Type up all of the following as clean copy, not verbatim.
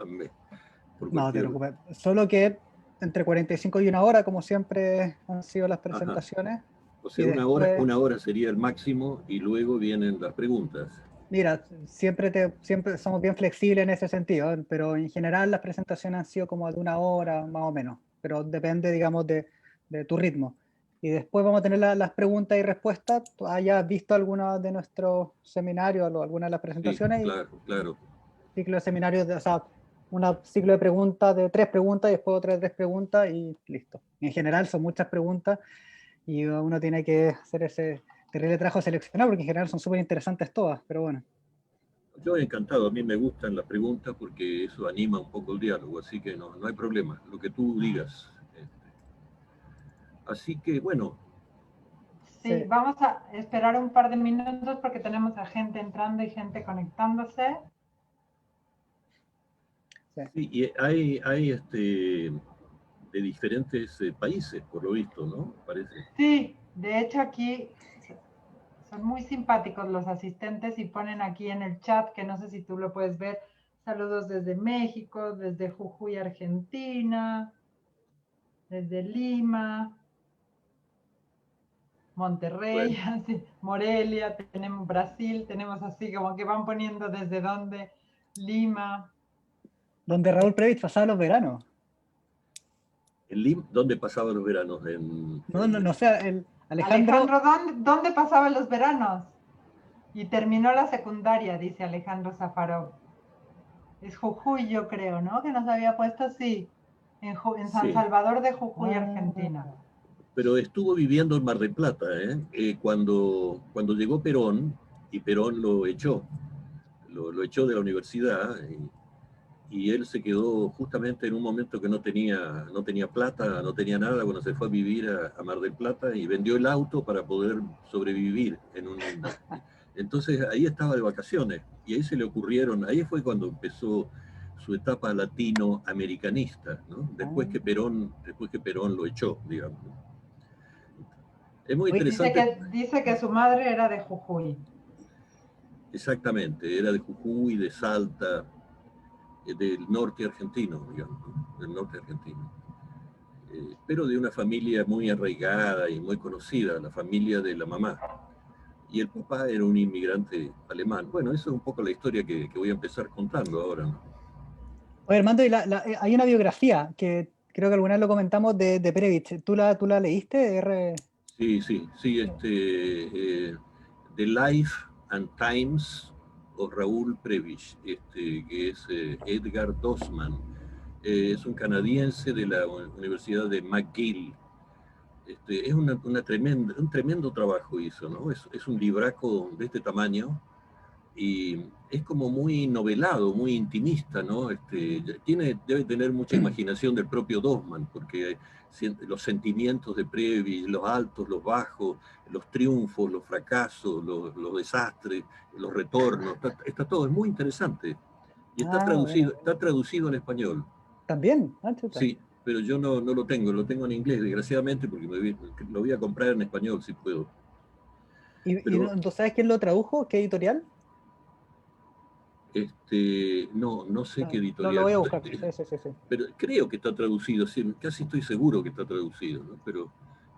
discúlpanme por No te cualquier... preocupes. Solo que entre 45 y una hora, como siempre han sido las Ajá. presentaciones. O Y sea, después, una hora sería el máximo y luego vienen las preguntas. mira, siempre somos bien flexibles en ese sentido, pero en general las presentaciones han sido como de una hora, más o menos. Pero depende, digamos, de tu ritmo. Y después vamos a tener las preguntas y respuestas. Tú hayas visto alguna de nuestros seminarios o alguna de las Sí, presentaciones, y claro, claro. ciclo de seminarios, o sea, un ciclo de preguntas de 3 preguntas y después otra de 3 preguntas y listo. En general son muchas preguntas y uno tiene que hacer ese terrible trabajo de seleccionar porque en general son súper interesantes todas, pero bueno. Yo encantado, a mí me gustan las preguntas porque eso anima un poco el diálogo, así que no, no hay problema, lo que tú digas. Así que bueno, Sí, Sí, vamos a esperar un par de minutos porque tenemos a gente entrando y gente conectándose. sí. sí, y hay de diferentes países, por lo visto, ¿no? Parece. Sí, de hecho aquí son muy simpáticos los asistentes y ponen aquí en el chat, que no sé si tú lo puedes ver, saludos desde México, desde Jujuy, Argentina, desde Lima, Monterrey, Bueno, así, Morelia, tenemos Brasil, tenemos así como que van poniendo desde dónde, Lima. Donde Raúl Previch pasaba los veranos. ¿Dónde pasaban los veranos? No sé, el Alejandro, Alejandro, ¿dónde pasaban los veranos? Y terminó la secundaria, dice Alejandro Zafarov. Es Jujuy, yo creo, ¿no? Que nos había puesto, sí, en San Sí, Salvador de Jujuy, Argentina. pero estuvo viviendo en Mar del Plata, ¿eh? Cuando llegó Perón, y Perón lo echó, lo echó de la universidad, y él se quedó justamente en un momento que no tenía plata, no tenía nada, cuando se fue a vivir a Mar del Plata y vendió el auto para poder sobrevivir entonces ahí estaba de vacaciones y ahí se le ocurrieron, ahí fue cuando empezó su etapa latinoamericanista, ¿no? Después que Perón lo echó, digamos. Es muy interesante, Dice que su madre era de Jujuy. exactamente, era de Jujuy, de Salta, del norte argentino, digamos, ¿no? Del norte argentino. Pero de una familia muy arraigada y muy conocida, la familia de la mamá. Y el papá era un inmigrante alemán. Bueno, eso es un poco la historia que voy a empezar contando ahora, ¿no? oye Armando, hay una biografía que creo que alguna vez lo comentamos de Previch. ¿Tú la leíste? Sí, sí, sí, The Life and Times of Raúl Prebisch, que es Edgar Dossman. Es un canadiense de la Universidad de McGill. Es un tremendo trabajo hizo, ¿no? Es un libraco de este tamaño y es como muy novelado, muy intimista, ¿no? Debe tener mucha imaginación del propio Dossman, porque los sentimientos de Previ, los altos, los bajos, los triunfos, los fracasos, los desastres, los retornos, está todo, es muy interesante. Y Bueno. está traducido al español. También, chuta. Sí, pero yo no lo tengo en inglés, desgraciadamente, porque lo voy a comprar en español si puedo. ¿Y Pero tú sabes quién lo tradujo? ¿Qué editorial? no sé qué Lo editorial, voy a buscar. Sí, sí, sí, sí. pero creo que está traducido, sí, casi estoy seguro que está traducido, ¿no? Pero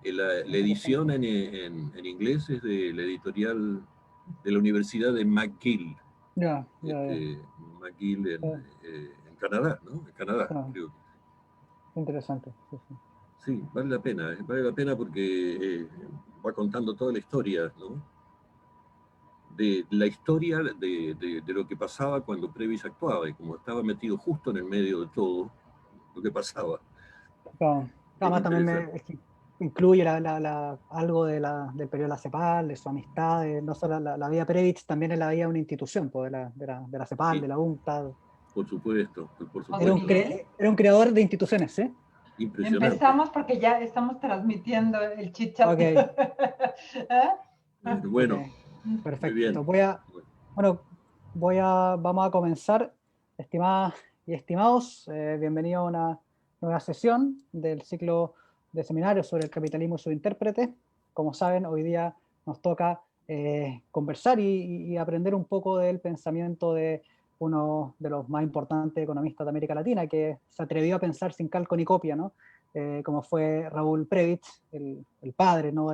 la Interesante. edición en inglés es de la editorial de la Universidad de McGill, Ya, ya, ya. McGill Ah, en Canadá, ¿no? En Canadá, ah, creo. interesante. Sí, sí. Sí, vale la pena porque va contando toda la historia, ¿no? De la historia de lo que pasaba cuando Previs actuaba y como estaba metido justo en el medio de todo lo que pasaba. Claro. Es Además también interesante. es que incluye algo del periodo de la CEPAL, de su amistad, no solo la vida Previch, también es la vida de una institución, pues, de la CEPAL, Sí, de la UNCTAD. por supuesto, por Era un, supuesto. Miguel. era un creador de instituciones, ¿sí? Impresionante. Empezamos porque ya estamos transmitiendo el chit chat. Ok, ok, Bueno, muy bien. perfecto. Bueno, vamos a comenzar, estimadas y estimados, bienvenidos a una nueva sesión del ciclo de seminarios sobre el capitalismo y sus intérpretes. Como saben, hoy día nos toca conversar y aprender un poco del pensamiento de uno de los más importantes economistas de América Latina, que se atrevió a pensar sin calco ni copia, ¿no? Como fue Raúl Prebisch, el padre, ¿no?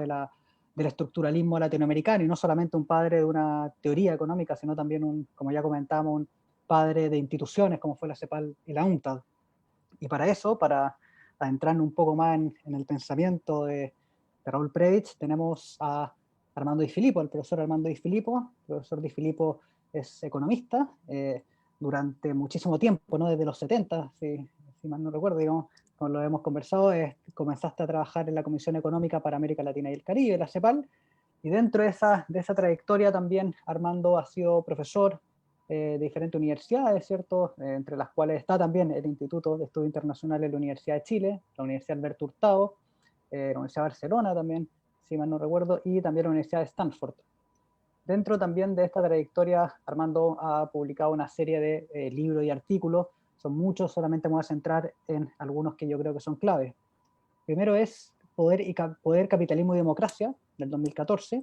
del estructuralismo latinoamericano, y no solamente un padre de una teoría económica, sino también, como ya comentamos, un padre de instituciones, como fue la CEPAL y la UNCTAD. Y para eso, para entrar un poco más en el pensamiento de Raúl Prebisch, tenemos a Armando Di Filippo, el profesor Armando Di Filippo. El profesor Di Filippo es economista durante muchísimo tiempo, ¿no? Desde los 70, si mal no recuerdo, digamos, como lo hemos conversado, comenzaste a trabajar en la Comisión Económica para América Latina y el Caribe, la CEPAL, y dentro de esa trayectoria también Armando ha sido profesor de diferentes universidades, ¿cierto? Entre las cuales está también el Instituto de Estudios Internacionales de la Universidad de Chile, la Universidad Alberto Hurtado, la Universidad de Barcelona también, si mal no recuerdo, y también la Universidad de Stanford. Dentro también de esta trayectoria, Armando ha publicado una serie de libros y artículos, son muchos, solamente me voy a centrar en algunos que yo creo que son claves. Primero es Poder, Capitalismo y Democracia, del 2014.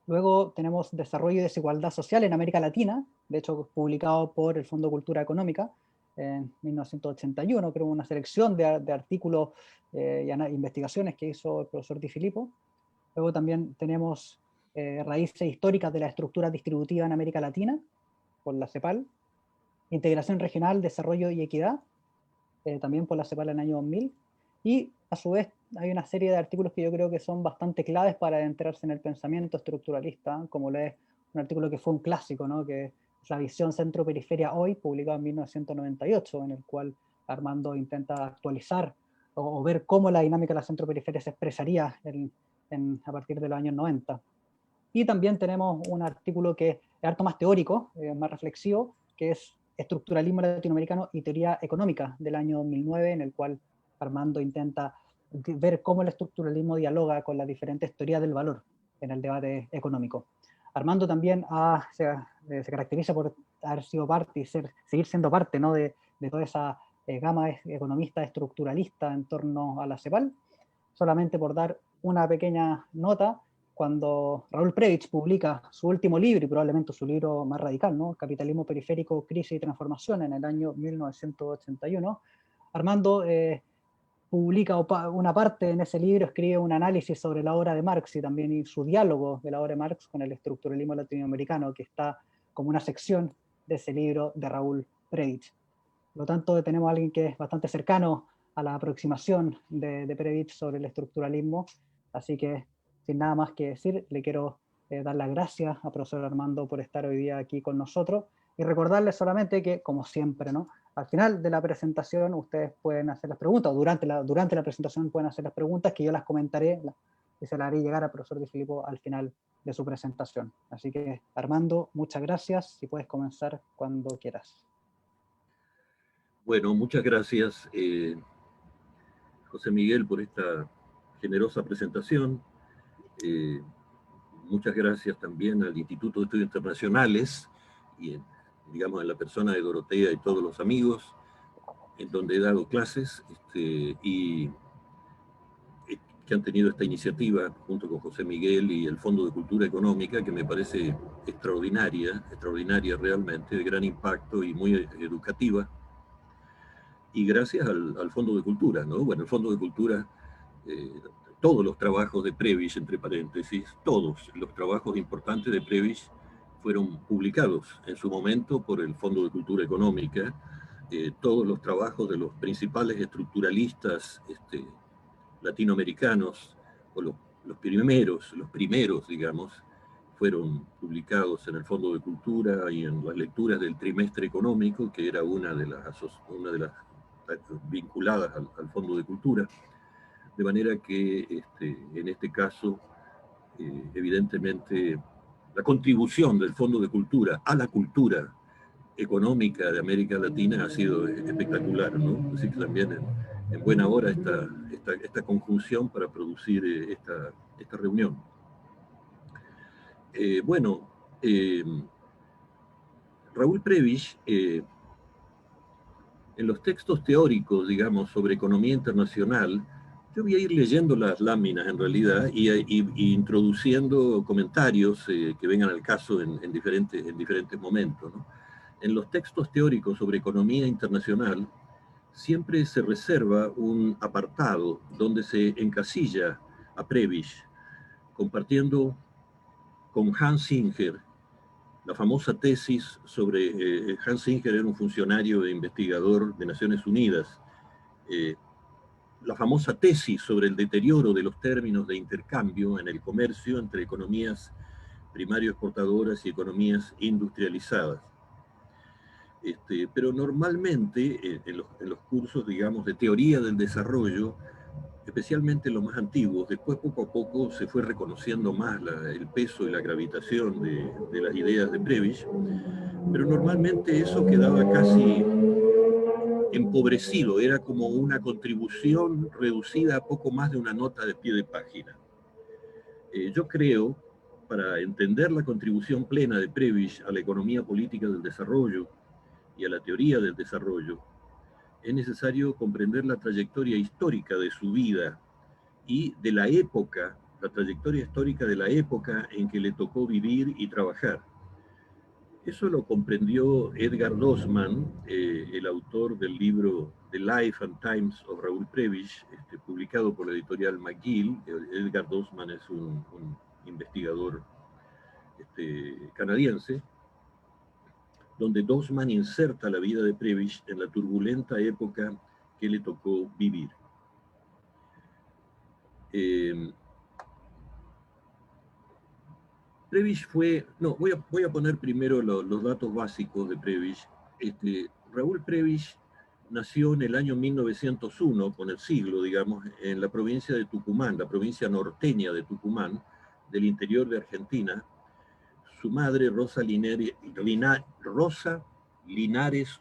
Luego tenemos Desarrollo y Desigualdad Social en América Latina, de hecho publicado por el Fondo de Cultura Económica en 1981, creo una selección de artículos y investigaciones que hizo el profesor Di Filippo. Luego también tenemos Raíces Históricas de la Estructura Distributiva en América Latina, por la CEPAL. Integración Regional, Desarrollo y Equidad, también por la CEPAL en el año 2000. Y a su vez hay una serie de artículos que yo creo que son bastante claves para adentrarse en el pensamiento estructuralista, como es un artículo que fue un clásico, ¿no? Que es La visión centro-periferia hoy, publicado en 1998, en el cual Armando intenta actualizar o ver cómo la dinámica de la centro-periferia se expresaría a partir de los años 90. Y también tenemos un artículo que es harto más teórico, más reflexivo, que es Estructuralismo Latinoamericano y Teoría Económica, del año 2009, en el cual Armando intenta ver cómo el estructuralismo dialoga con las diferentes teorías del valor en el debate económico. Armando también se caracteriza por haber sido parte y seguir siendo parte, ¿no? de toda esa gama economista estructuralista en torno a la CEPAL. Solamente por dar una pequeña nota, cuando Raúl Prebisch publica su último libro, y probablemente su libro más radical, ¿no? Capitalismo Periférico, Crisis y Transformación, en el año 1981, Armando publica una parte en ese libro, escribe un análisis sobre la obra de Marx y también su diálogo de la obra de Marx con el estructuralismo latinoamericano, que está como una sección de ese libro de Raúl Prebisch. Por lo tanto, tenemos a alguien que es bastante cercano a la aproximación de Prebisch sobre el estructuralismo, así que sin nada más que decir, le quiero dar las gracias a profesor Armando por estar hoy día aquí con nosotros y recordarles solamente que, como siempre, ¿no? Al final de la presentación ustedes pueden hacer las preguntas, o durante la presentación pueden hacer las preguntas que yo las comentaré y se las haré llegar al profesor Di Filippo al final de su presentación. Así que, Armando, muchas gracias y puedes comenzar cuando quieras. Bueno, muchas gracias, José Miguel, por esta generosa presentación. Muchas gracias también al Instituto de Estudios Internacionales y, digamos, en la persona de Dorotea y todos los amigos, en donde he dado clases y que han tenido esta iniciativa junto con José Miguel y el Fondo de Cultura Económica, que me parece extraordinaria realmente, de gran impacto y muy educativa. Y gracias al Fondo de Cultura, ¿no? Bueno, el Fondo de Cultura, todos los trabajos de Prebisch, entre paréntesis, todos los trabajos importantes de Prebisch fueron publicados en su momento por el Fondo de Cultura Económica. Todos los trabajos de los principales estructuralistas latinoamericanos, o los primeros, digamos, fueron publicados en el Fondo de Cultura y en las lecturas del trimestre económico, que era una de las vinculadas al Fondo de Cultura, de manera que en este caso, evidentemente, la contribución del Fondo de Cultura a la cultura económica de América Latina ha sido espectacular, ¿no? Así que también en buena hora esta conjunción para producir esta reunión. Raúl Prebisch, en los textos teóricos, digamos, sobre economía internacional, yo voy a ir leyendo las láminas en realidad y introduciendo comentarios que vengan al caso en diferentes momentos, ¿no? En los textos teóricos sobre economía internacional, siempre se reserva un apartado donde se encasilla a Prebisch, compartiendo con Hans Singer la famosa tesis sobre... Hans Singer era un funcionario e investigador de Naciones Unidas. La famosa tesis sobre el deterioro de los términos de intercambio en el comercio entre economías primario exportadoras y economías industrializadas. Pero normalmente en los cursos, digamos, de teoría del desarrollo, especialmente los más antiguos, después poco a poco se fue reconociendo más el peso y la gravitación de las ideas de Prebisch, pero normalmente eso quedaba casi empobrecido, era como una contribución reducida a poco más de una nota de pie de página. Yo creo, para entender la contribución plena de Prebisch a la economía política del desarrollo y a la teoría del desarrollo, es necesario comprender la trayectoria histórica de su vida y de la época, la trayectoria histórica de la época en que le tocó vivir y trabajar. Eso lo comprendió Edgar Dossman, el autor del libro The Life and Times of Raúl Prebisch, publicado por la editorial McGill. Edgar Dossman es un investigador canadiense, donde Dossman inserta la vida de Prebisch en la turbulenta época que le tocó vivir. Prebisch fue... No, voy a poner primero los datos básicos de Prebisch. Raúl Prebisch nació en el año 1901, con el siglo, digamos, en la provincia de Tucumán, la provincia norteña de Tucumán, del interior de Argentina. Su madre, Rosa Linares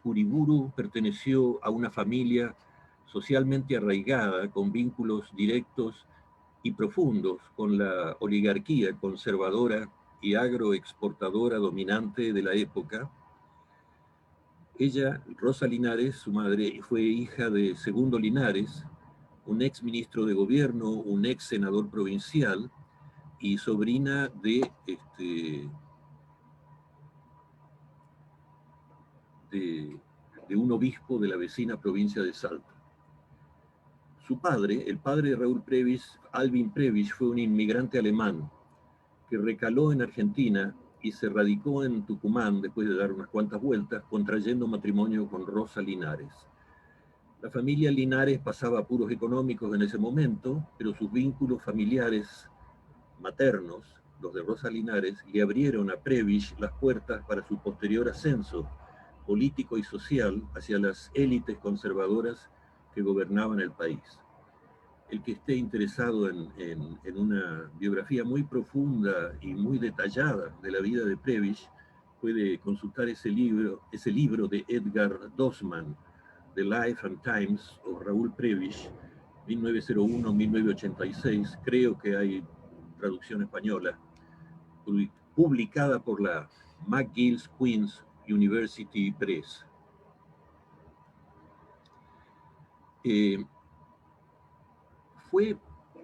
Uriburu, perteneció a una familia socialmente arraigada, con vínculos directos y profundos con la oligarquía conservadora y agroexportadora dominante de la época. Ella, Rosa Linares, su madre, fue hija de Segundo Linares, un ex ministro de gobierno, un ex senador provincial, y sobrina de un obispo de la vecina provincia de Salta. Su padre, el padre de Raúl Prebisch, Alvin Prebisch, fue un inmigrante alemán que recaló en Argentina y se radicó en Tucumán después de dar unas cuantas vueltas, contrayendo matrimonio con Rosa Linares. La familia Linares pasaba apuros económicos en ese momento, pero sus vínculos familiares maternos, los de Rosa Linares, le abrieron a Prebisch las puertas para su posterior ascenso político y social hacia las élites conservadoras que gobernaban el país. El que esté interesado en una biografía muy profunda y muy detallada de la vida de Prebisch puede consultar ese libro de Edgar Dossman, The Life and Times of Raúl Prebisch, 1901-1986. Creo que hay traducción española, publicada por la McGill Queen's University Press.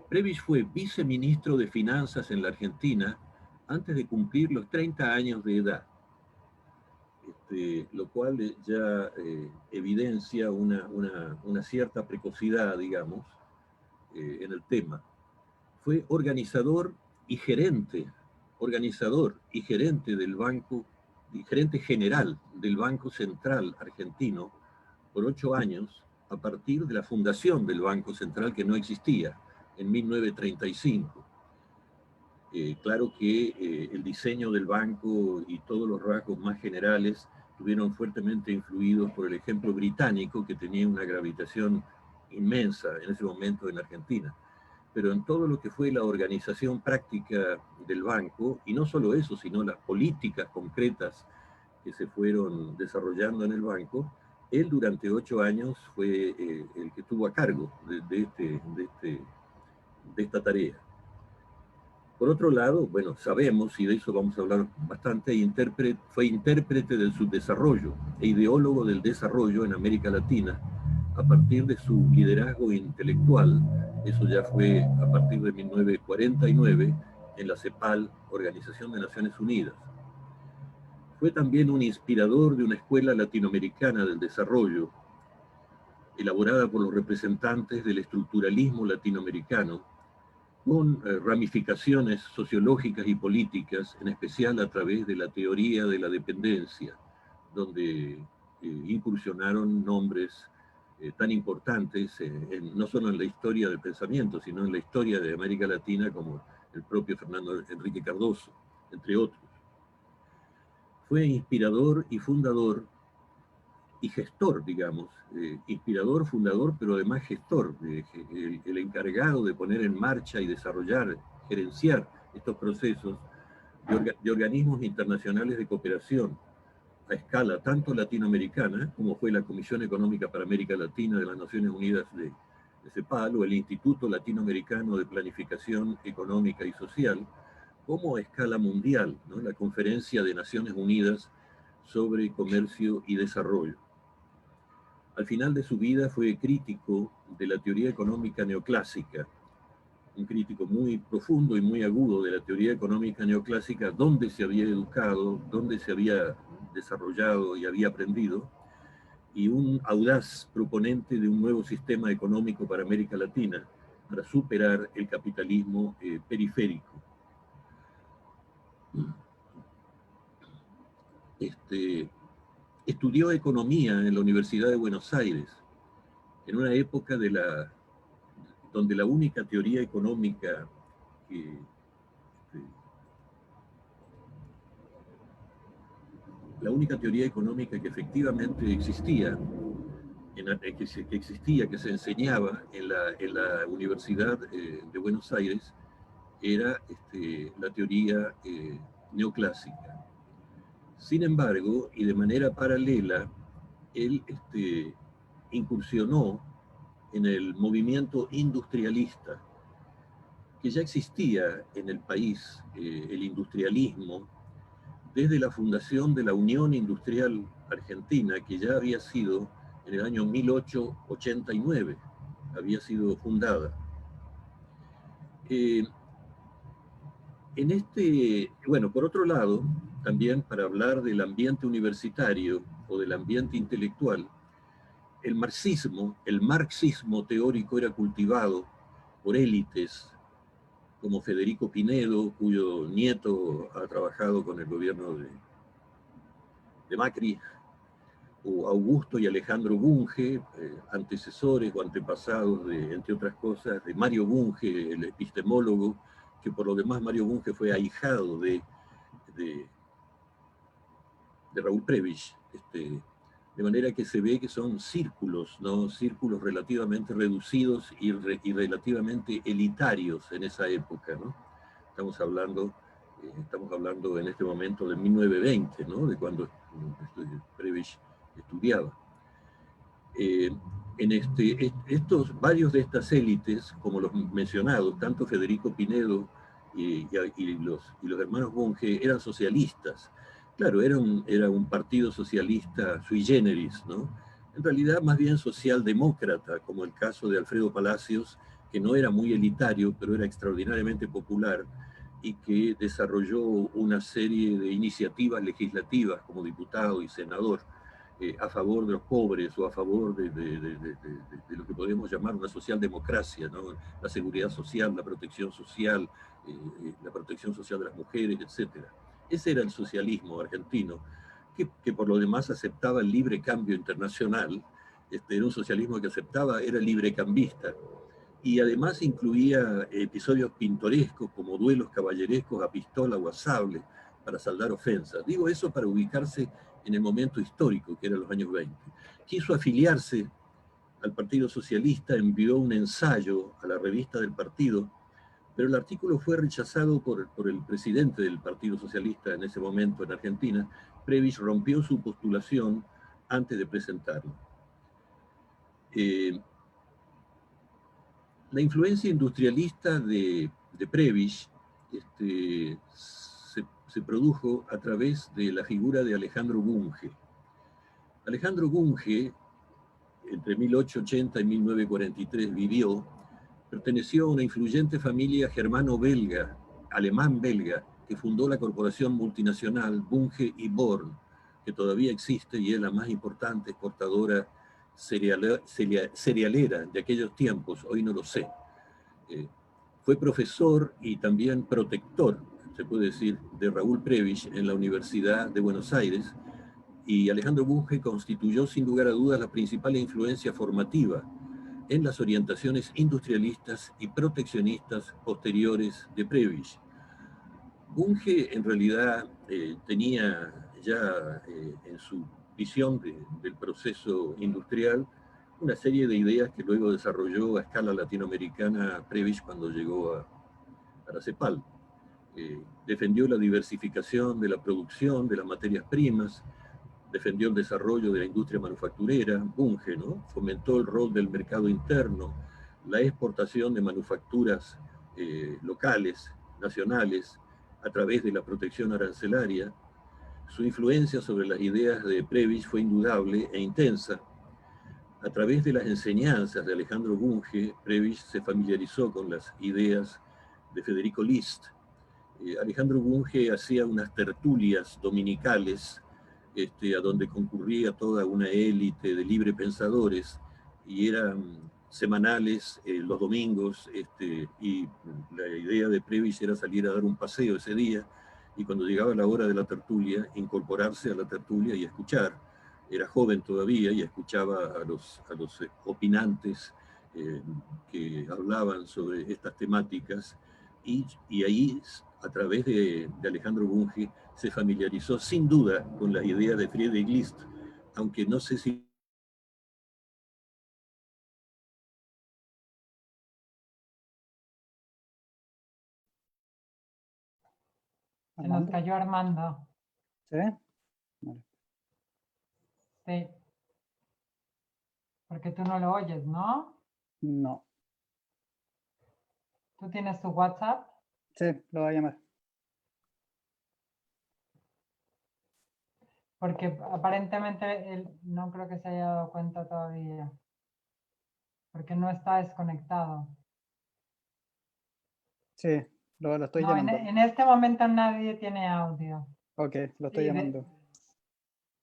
Prebisch fue viceministro de Finanzas en la Argentina antes de cumplir los 30 años de edad, lo cual ya evidencia una cierta precocidad, digamos, en el tema. Fue organizador y gerente del banco, gerente general del Banco Central Argentino por 8 años, a partir de la fundación del Banco Central, que no existía, en 1935. Claro que el diseño del banco y todos los rasgos más generales estuvieron fuertemente influidos por el ejemplo británico, que tenía una gravitación inmensa en ese momento en Argentina. Pero en todo lo que fue la organización práctica del banco, y no solo eso, sino las políticas concretas que se fueron desarrollando en el banco, él durante 8 años fue el que estuvo a cargo de esta tarea. Por otro lado, bueno, sabemos, y de eso vamos a hablar bastante, fue intérprete del subdesarrollo e ideólogo del desarrollo en América Latina, a partir de su liderazgo intelectual. Eso ya fue a partir de 1949 en la CEPAL, Organización de Naciones Unidas. Fue también un inspirador de una escuela latinoamericana del desarrollo, elaborada por los representantes del estructuralismo latinoamericano, con ramificaciones sociológicas y políticas, en especial a través de la teoría de la dependencia, donde incursionaron nombres tan importantes, no solo en la historia del pensamiento, sino en la historia de América Latina, como el propio Fernando Enrique Cardoso, entre otros. Fue inspirador y fundador y gestor, digamos, inspirador, fundador, pero además gestor, el encargado de poner en marcha y desarrollar, gerenciar estos procesos de organismos internacionales de cooperación a escala tanto latinoamericana, como fue la Comisión Económica para América Latina de las Naciones Unidas de CEPAL, o el Instituto Latinoamericano de Planificación Económica y Social, como a escala mundial, ¿no? La Conferencia de Naciones Unidas sobre Comercio y Desarrollo. Al final de su vida fue crítico de la teoría económica neoclásica, un crítico muy profundo y muy agudo de la teoría económica neoclásica, donde se había educado, donde se había desarrollado y había aprendido, y un audaz proponente de un nuevo sistema económico para América Latina, para superar el capitalismo periférico. Estudió economía en la Universidad de Buenos Aires, en una época donde la única teoría económica que efectivamente existía, que se enseñaba en la Universidad de Buenos Aires, era la teoría neoclásica. Sin embargo, y de manera paralela, él incursionó en el movimiento industrialista, que ya existía en el país, el industrialismo, desde la fundación de la Unión Industrial Argentina, que ya había sido en el año 1889, había sido fundada. Bueno, por otro lado, también para hablar del ambiente universitario o del ambiente intelectual, el marxismo teórico era cultivado por élites como Federico Pinedo, cuyo nieto ha trabajado con el gobierno de Macri, o Augusto y Alejandro Bunge, antecesores o antepasados, entre otras cosas, de Mario Bunge, el epistemólogo, que por lo demás Mario Bunge fue ahijado de Raúl Prebisch, de manera que se ve que son círculos, ¿no? Círculos relativamente reducidos y relativamente elitarios en esa época, ¿no? Estamos hablando en este momento de 1920, ¿no? De cuando Prebisch estudiaba. Varios de estas élites, como los mencionados, tanto Federico Pinedo y los hermanos Bunge, eran socialistas. Claro, era un partido socialista sui generis, ¿no? En realidad más bien socialdemócrata, como el caso de Alfredo Palacios, que no era muy elitario, pero era extraordinariamente popular y que desarrolló una serie de iniciativas legislativas como diputado y senador a favor de los pobres o a favor de lo que podemos llamar una socialdemocracia, ¿no? La seguridad social, la protección social de las mujeres, etc. Ese era el socialismo argentino, que por lo demás aceptaba el libre cambio internacional. Era un socialismo que era librecambista, y además incluía episodios pintorescos como duelos caballerescos a pistola o a sable para saldar ofensas. Digo eso para ubicarse en el momento histórico, que eran los años 20. Quiso afiliarse al Partido Socialista, envió un ensayo a la revista del partido, pero el artículo fue rechazado por el presidente del Partido Socialista en ese momento en Argentina. Prebisch rompió su postulación antes de presentarlo. La influencia industrialista de Prebisch se produjo a través de la figura de Alejandro Bunge. Alejandro Bunge, entre 1880 y 1943 vivió, perteneció a una influyente familia germano-belga, alemán-belga, que fundó la corporación multinacional Bunge y Born, que todavía existe y es la más importante exportadora cerealera de aquellos tiempos, hoy no lo sé. Fue profesor y también protector, se puede decir, de Raúl Prebisch en la Universidad de Buenos Aires, y Alejandro Bunge constituyó sin lugar a dudas la principal influencia formativa en las orientaciones industrialistas y proteccionistas posteriores de Prebisch. Bunge en realidad tenía ya en su visión del proceso industrial una serie de ideas que luego desarrolló a escala latinoamericana Prebisch cuando llegó a la CEPAL. Defendió la diversificación de la producción de las materias primas, defendió el desarrollo de la industria manufacturera, Bunge, ¿no? Fomentó el rol del mercado interno, la exportación de manufacturas locales, nacionales, a través de la protección arancelaria. Su influencia sobre las ideas de Prebisch fue indudable e intensa. A través de las enseñanzas de Alejandro Bunge, Prebisch se familiarizó con las ideas de Federico List. Alejandro Bunge hacía unas tertulias dominicales a donde concurría toda una élite de libre pensadores, y eran semanales los domingos, y la idea de Prebisch era salir a dar un paseo ese día, y cuando llegaba la hora de la tertulia, incorporarse a la tertulia y escuchar. Era joven todavía y escuchaba a los opinantes que hablaban sobre estas temáticas, y ahí, a través de Alejandro Bunge, se familiarizó sin duda con las ideas de Friedrich List, aunque no sé si... Se nos cayó Armando. ¿Se ve? Vale. Sí. Porque tú no lo oyes, ¿no? No. ¿Tú tienes tu WhatsApp? Sí, lo voy a llamar. Porque aparentemente él no creo que se haya dado cuenta todavía. Porque no está desconectado. Sí, lo estoy No, llamando. en este momento nadie tiene audio. Ok, lo estoy llamando.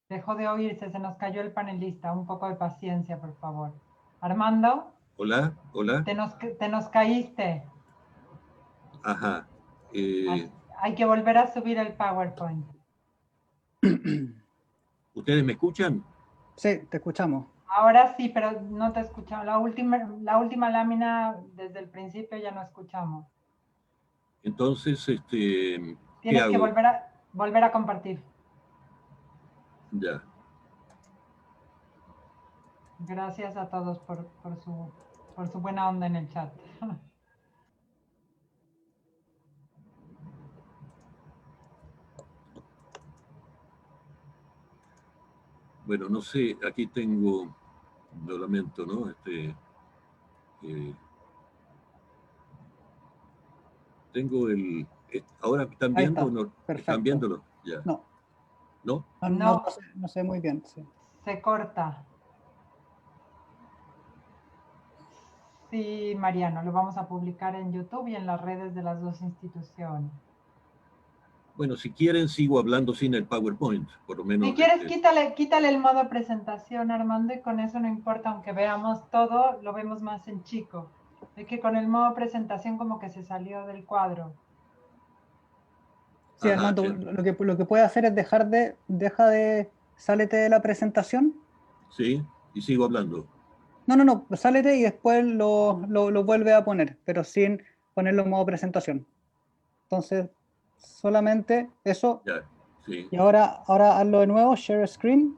Dejó de oírse, se nos cayó el panelista. Un poco de paciencia, por favor. Armando. Hola, hola. Te nos caíste. Ajá. Hay que volver a subir el PowerPoint. ¿Ustedes me escuchan? Sí, te escuchamos. Ahora sí, pero no te escuchamos. La última lámina desde el principio ya no escuchamos. Entonces, ¿qué Tienes que hago? volver a compartir. Ya. Gracias a todos por su buena onda en el chat. Bueno, no sé, aquí tengo, lo lamento, ¿no? Tengo ¿ahora están Ahí viendo o está. no? ¿Están Perfecto. viéndolo? Ya. No, ¿No? no sé muy bien. Sí. Se corta. Sí, Mariano, lo vamos a publicar en YouTube y en las redes de las dos instituciones. Bueno, si quieren, sigo hablando sin el PowerPoint, por lo menos. Si quieres, quítale el modo presentación, Armando, y con eso no importa, aunque veamos todo, lo vemos más en chico. Es que con el modo presentación como que se salió del cuadro. Sí, Ajá, Armando, lo que puede hacer es sálete de la presentación. sí, y sigo hablando. No, sálete y después lo vuelve a poner, pero sin ponerlo en modo presentación. Entonces, solamente eso. Ya, sí. Y ahora hazlo de nuevo, share screen.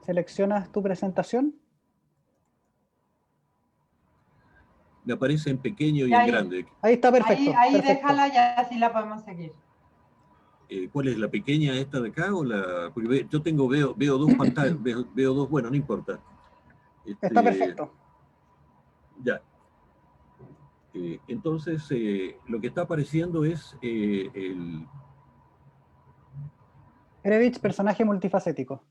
Seleccionas tu presentación. Me aparece en pequeño y en Ahí, grande. Ahí está, perfecto. ahí Perfecto. déjala y así la podemos seguir. ¿Cuál es la pequeña esta de acá o la? Porque yo veo dos pantallas, veo dos, bueno, no importa. Está perfecto. Ya. Entonces, lo que está apareciendo es el... Prebisch, personaje multifacético.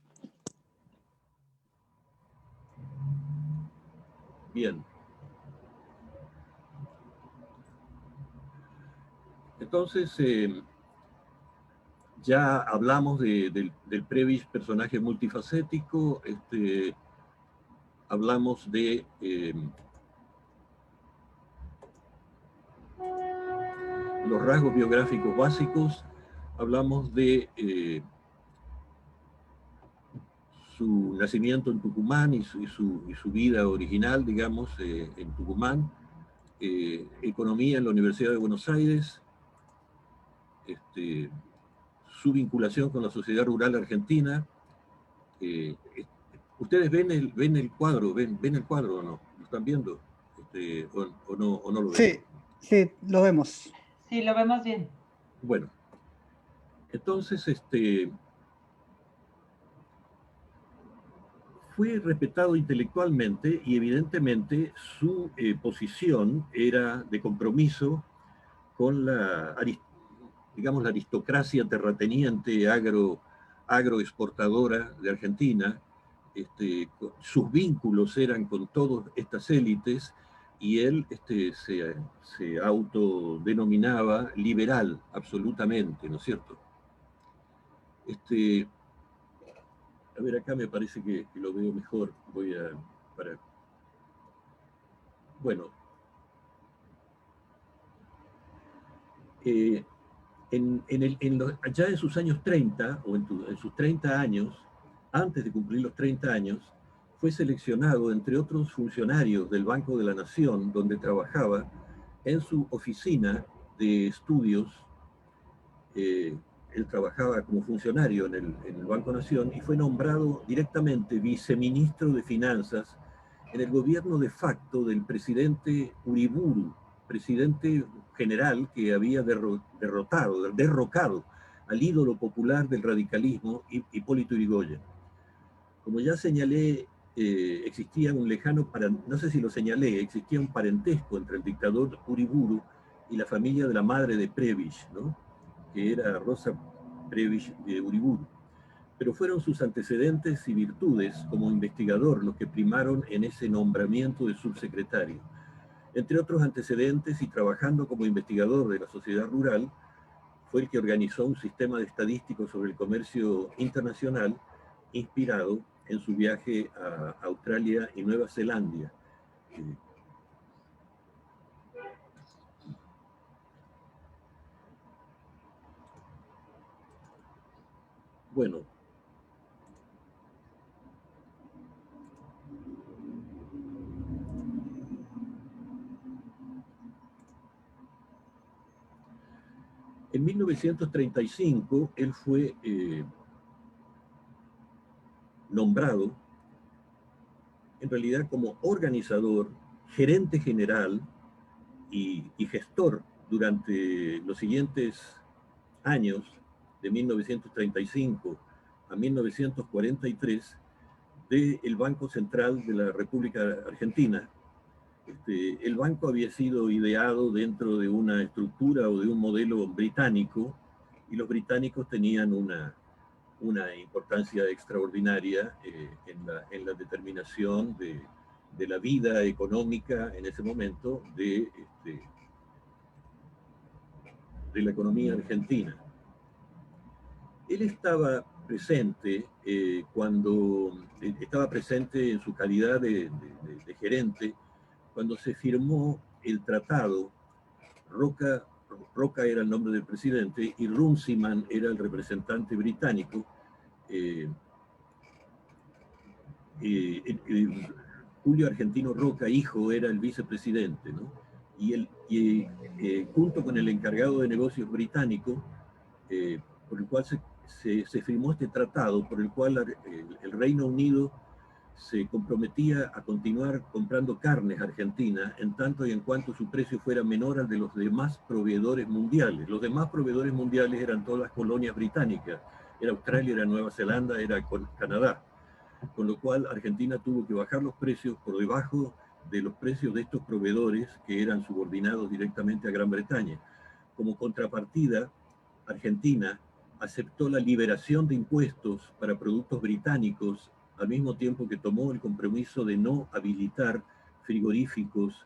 Bien. Entonces, Ya hablamos del Prebisch, personaje multifacético, hablamos de los rasgos biográficos básicos, hablamos de su nacimiento en Tucumán y su vida original, digamos, en Tucumán, economía en la Universidad de Buenos Aires, su vinculación con la sociedad rural argentina. ¿Ustedes ven el cuadro? ¿Ven el cuadro o no? ¿Lo están viendo? ¿O no lo ven? Sí, sí, lo vemos. Sí, lo vemos bien. Bueno, entonces, fue respetado intelectualmente y evidentemente su posición era de compromiso con la, digamos, la aristocracia terrateniente agroexportadora de Argentina. Sus vínculos eran con todas estas élites y él se autodenominaba liberal, absolutamente, ¿no es cierto? A ver, acá me parece que lo veo mejor. Bueno, ya en sus años 30, o en sus 30 años, antes de cumplir los 30 años, fue seleccionado, entre otros funcionarios del Banco de la Nación, donde trabajaba, en su oficina de estudios. Él trabajaba como funcionario en el Banco Nación y fue nombrado directamente viceministro de Finanzas en el gobierno de facto del presidente Uriburu, presidente general que había derrocado al ídolo popular del radicalismo, Hipólito Yrigoyen. Como ya señalé, existía un lejano, no sé si lo señalé, existía un parentesco entre el dictador Uriburu y la familia de la madre de Prebisch, ¿no?, que era Rosa Prebisch de Uriburu. Pero fueron sus antecedentes y virtudes como investigador los que primaron en ese nombramiento de subsecretario. Entre otros antecedentes, y trabajando como investigador de la sociedad rural, fue el que organizó un sistema de estadísticos sobre el comercio internacional inspirado en su viaje a Australia y Nueva Zelanda. Bueno, en 1935 él fue nombrado en realidad como organizador, gerente general y gestor durante los siguientes años, de 1935 a 1943, del Banco Central de la República Argentina. El banco había sido ideado dentro de una estructura o de un modelo británico, y los británicos tenían una importancia extraordinaria en la determinación de la vida económica en ese momento de la economía argentina. Él estaba presente estaba presente en su calidad de gerente cuando se firmó el tratado. Roca era el nombre del presidente y Runciman era el representante británico. Julio Argentino Roca, hijo, era el vicepresidente, ¿no? Y junto con el encargado de negocios británico, por el cual se firmó este tratado, por el cual el Reino Unido se comprometía a continuar comprando carnes argentinas en tanto y en cuanto su precio fuera menor al de los demás proveedores mundiales. Los demás proveedores mundiales eran todas las colonias británicas, era Australia, era Nueva Zelanda, era Canadá, con lo cual Argentina tuvo que bajar los precios por debajo de los precios de estos proveedores que eran subordinados directamente a Gran Bretaña. Como contrapartida, Argentina aceptó la liberación de impuestos para productos británicos, al mismo tiempo que tomó el compromiso de no habilitar frigoríficos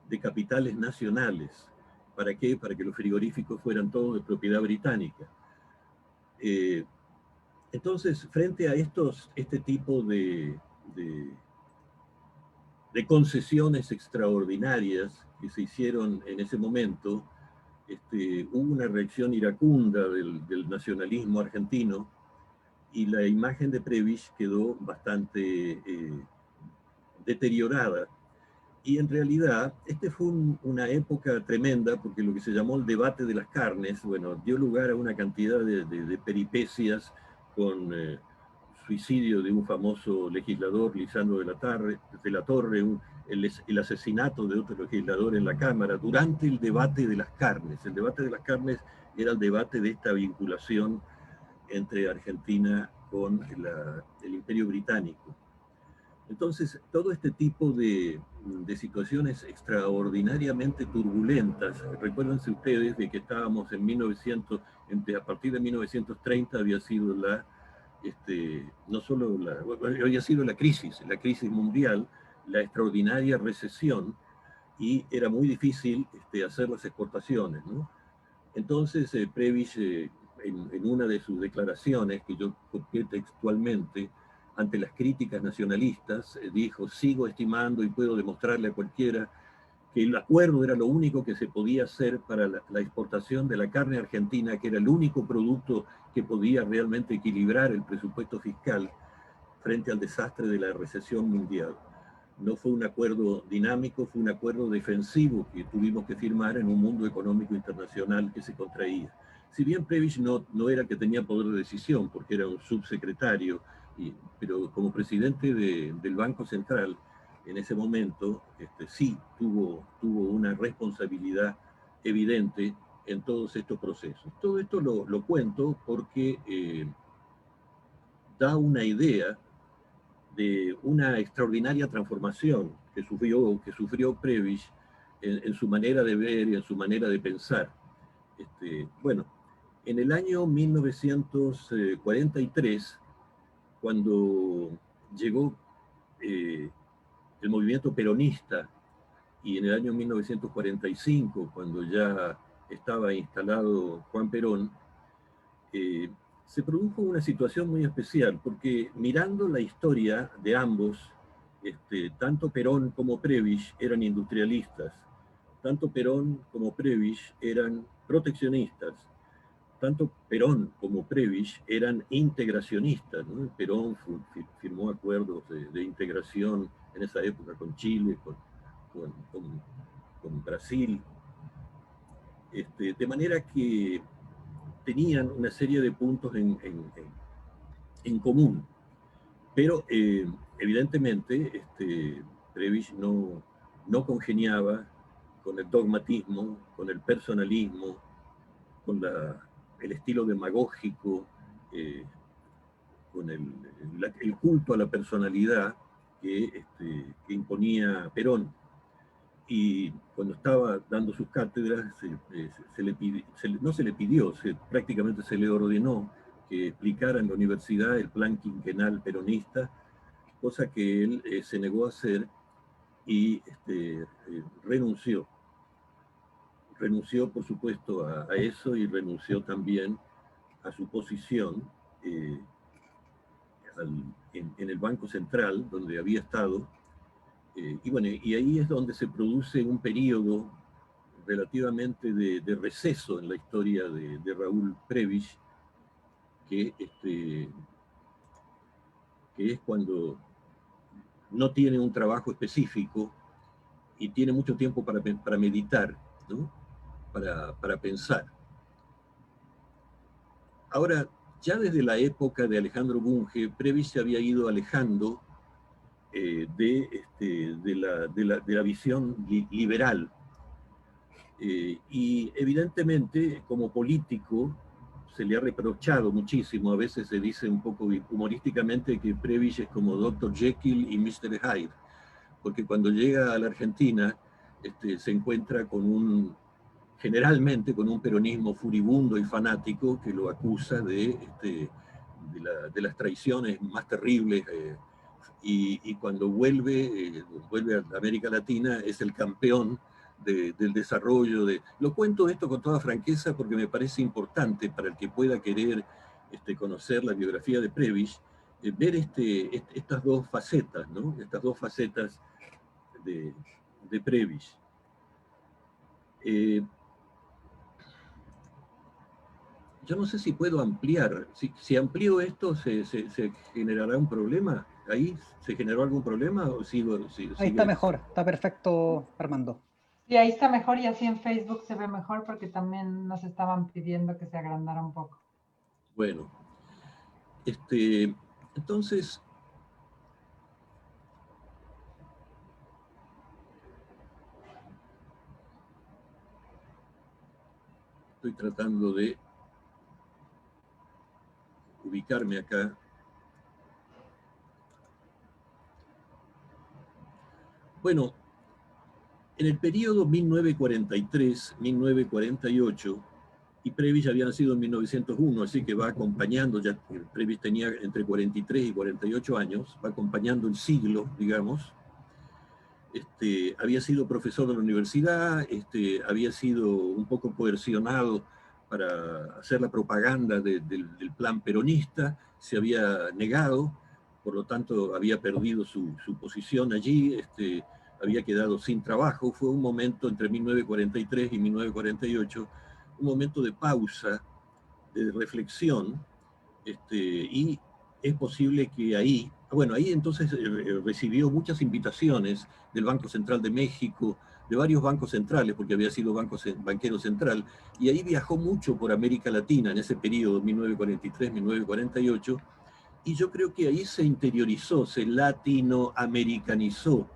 de capitales nacionales. ¿Para qué? Para que los frigoríficos fueran todos de propiedad británica. Entonces, frente a este tipo de concesiones extraordinarias que se hicieron en ese momento, hubo una reacción iracunda del nacionalismo argentino y la imagen de Prebisch quedó bastante deteriorada. Y en realidad, fue una época tremenda porque lo que se llamó el debate de las carnes, bueno, dio lugar a una cantidad de peripecias con suicidio de un famoso legislador, Lisandro de la Torre, el asesinato de otro legislador en la Cámara, durante el debate de las carnes. El debate de las carnes era el debate de esta vinculación entre Argentina con el Imperio Británico. Entonces, todo este tipo de situaciones extraordinariamente turbulentas, recuérdense ustedes de que estábamos en 1900, a partir de 1930 había sido no solo había sido la crisis mundial, la extraordinaria recesión, y era muy difícil hacer las exportaciones, ¿no? Entonces, Prebisch, en una de sus declaraciones, que yo copié textualmente, ante las críticas nacionalistas, dijo: sigo estimando y puedo demostrarle a cualquiera que el acuerdo era lo único que se podía hacer para la exportación de la carne argentina, que era el único producto que podía realmente equilibrar el presupuesto fiscal frente al desastre de la recesión mundial. No fue un acuerdo dinámico, fue un acuerdo defensivo que tuvimos que firmar en un mundo económico internacional que se contraía. Si bien Prebisch no era el que tenía poder de decisión, porque era un subsecretario, pero como presidente del Banco Central, en ese momento, sí tuvo una responsabilidad evidente en todos estos procesos. Todo esto lo cuento porque da una idea de una extraordinaria transformación que sufrió Prebisch en su manera de ver y en su manera de pensar. Bueno, en el año 1943, cuando llegó el movimiento peronista, y en el año 1945, cuando ya estaba instalado Juan Perón, se produjo una situación muy especial, porque mirando la historia de ambos, tanto Perón como Prebisch eran industrialistas, tanto Perón como Prebisch eran proteccionistas, tanto Perón como Prebisch eran integracionistas, ¿no? Perón firmó acuerdos de integración en esa época con Chile, con Brasil, de manera que tenían una serie de puntos en común, pero evidentemente Prebisch no congeniaba con el dogmatismo, con el personalismo, con el estilo demagógico, con el culto a la personalidad que imponía Perón. Y cuando estaba dando sus cátedras, prácticamente se le ordenó que explicara en la universidad el plan quinquenal peronista, cosa que él se negó a hacer y renunció. Renunció, por supuesto, a eso, y renunció también a su posición en el Banco Central, donde había estado. Y bueno, y ahí es donde se produce un periodo relativamente de receso en la historia de Raúl Prebisch, que es cuando no tiene un trabajo específico y tiene mucho tiempo para meditar, ¿no? Para pensar. Ahora, ya desde la época de Alejandro Bunge, Prebisch se había ido alejando de la visión liberal. Y evidentemente, como político, se le ha reprochado muchísimo, a veces se dice un poco humorísticamente que Prebisch es como Dr. Jekyll y Mr. Hyde, porque cuando llega a la Argentina se encuentra generalmente con un peronismo furibundo y fanático que lo acusa de las traiciones más terribles, y cuando vuelve a América Latina es el campeón del desarrollo. Lo cuento esto con toda franqueza porque me parece importante para el que pueda querer conocer la biografía de Prebisch, ver estas dos facetas, ¿no? Estas dos facetas de Prebisch. Yo no sé si puedo ampliar. Si amplío esto, ¿se generará un problema? ¿Ahí se generó algún problema? ¿O Ahí está mejor, está perfecto, Armando. Sí, ahí está mejor y así en Facebook se ve mejor porque también nos estaban pidiendo que se agrandara un poco. Bueno, entonces, estoy tratando de ubicarme acá. Bueno, en el periodo 1943-1948, y Prebisch había nacido en 1901, así que va acompañando, ya Prebisch tenía entre 43 y 48 años, va acompañando el siglo, digamos. Había sido profesor de la universidad, había sido un poco coercionado para hacer la propaganda del plan peronista, se había negado, por lo tanto había perdido su posición allí, había quedado sin trabajo. Fue un momento entre 1943 y 1948, un momento de pausa, de reflexión, y es posible que ahí, bueno, ahí entonces recibió muchas invitaciones del Banco Central de México, de varios bancos centrales, porque había sido banquero central, y ahí viajó mucho por América Latina en ese periodo, 1943-1948, y yo creo que ahí se interiorizó, se latinoamericanizó.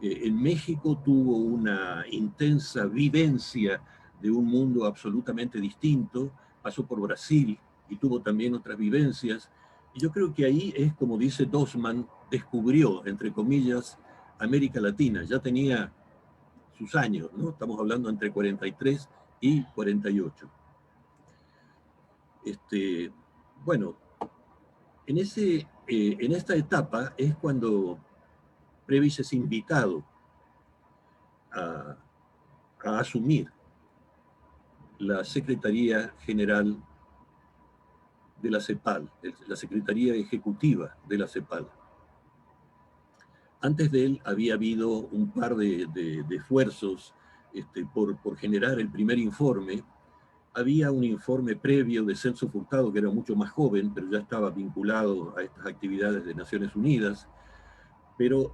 En México tuvo una intensa vivencia de un mundo absolutamente distinto, pasó por Brasil y tuvo también otras vivencias, y yo creo que ahí es, como dice Dossmann, descubrió, entre comillas, América Latina. Ya tenía sus años, ¿no? Estamos hablando entre 43 y 48. Bueno, en esta etapa es cuando Prebisch es invitado a asumir la Secretaría General de la CEPAL, la Secretaría Ejecutiva de la CEPAL. Antes de él había habido un par de esfuerzos por generar el primer informe. Había un informe previo de Celso Furtado, que era mucho más joven, pero ya estaba vinculado a estas actividades de Naciones Unidas. Pero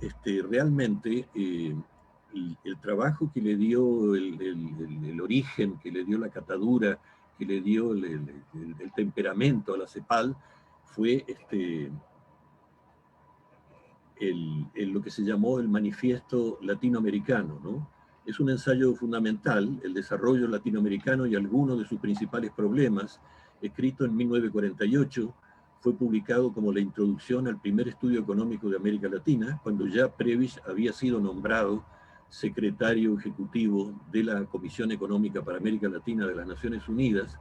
realmente el trabajo que le dio el origen, que le dio la catadura, que le dio el temperamento a la CEPAL, fue lo que se llamó el Manifiesto Latinoamericano, ¿no? Es un ensayo fundamental, el desarrollo latinoamericano y algunos de sus principales problemas, escrito en 1948, fue publicado como la introducción al primer estudio económico de América Latina, cuando ya Prebisch había sido nombrado secretario ejecutivo de la Comisión Económica para América Latina de las Naciones Unidas.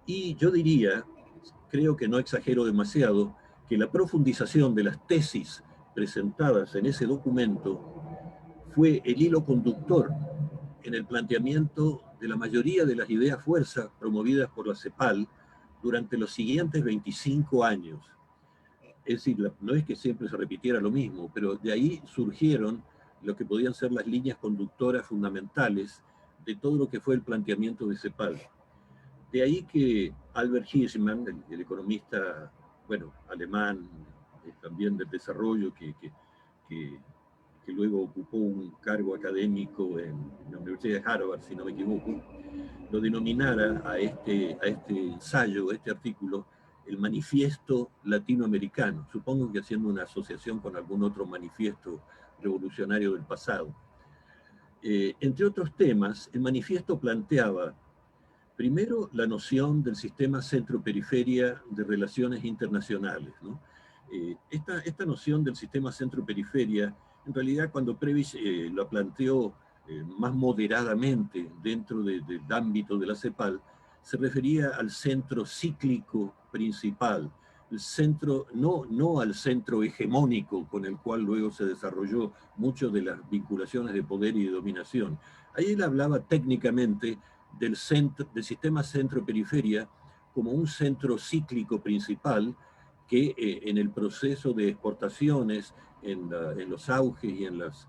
Y yo diría, creo que no exagero demasiado, que la profundización de las tesis presentadas en ese documento fue el hilo conductor en el planteamiento de la mayoría de las ideas fuerzas promovidas por la CEPAL durante los siguientes 25 años. Es decir, no es que siempre se repitiera lo mismo, pero de ahí surgieron lo que podían ser las líneas conductoras fundamentales de todo lo que fue el planteamiento de CEPAL. De ahí que Albert Hirschman, el economista, bueno, alemán, también del desarrollo, que luego ocupó un cargo académico en la Universidad de Harvard, si no me equivoco, lo denominara a este ensayo, a este artículo, el Manifiesto Latinoamericano, supongo que haciendo una asociación con algún otro manifiesto revolucionario del pasado. Entre otros temas, el manifiesto planteaba, primero, la noción del sistema centro-periferia de relaciones internacionales, ¿no? Esta noción del sistema centro-periferia, en realidad cuando Prebisch lo planteó más moderadamente dentro del ámbito de la CEPAL, se refería al centro cíclico principal, el centro, no al centro hegemónico con el cual luego se desarrolló mucho de las vinculaciones de poder y de dominación. Ahí él hablaba técnicamente del sistema centro-periferia como un centro cíclico principal que en el proceso de exportaciones, en los auges y en las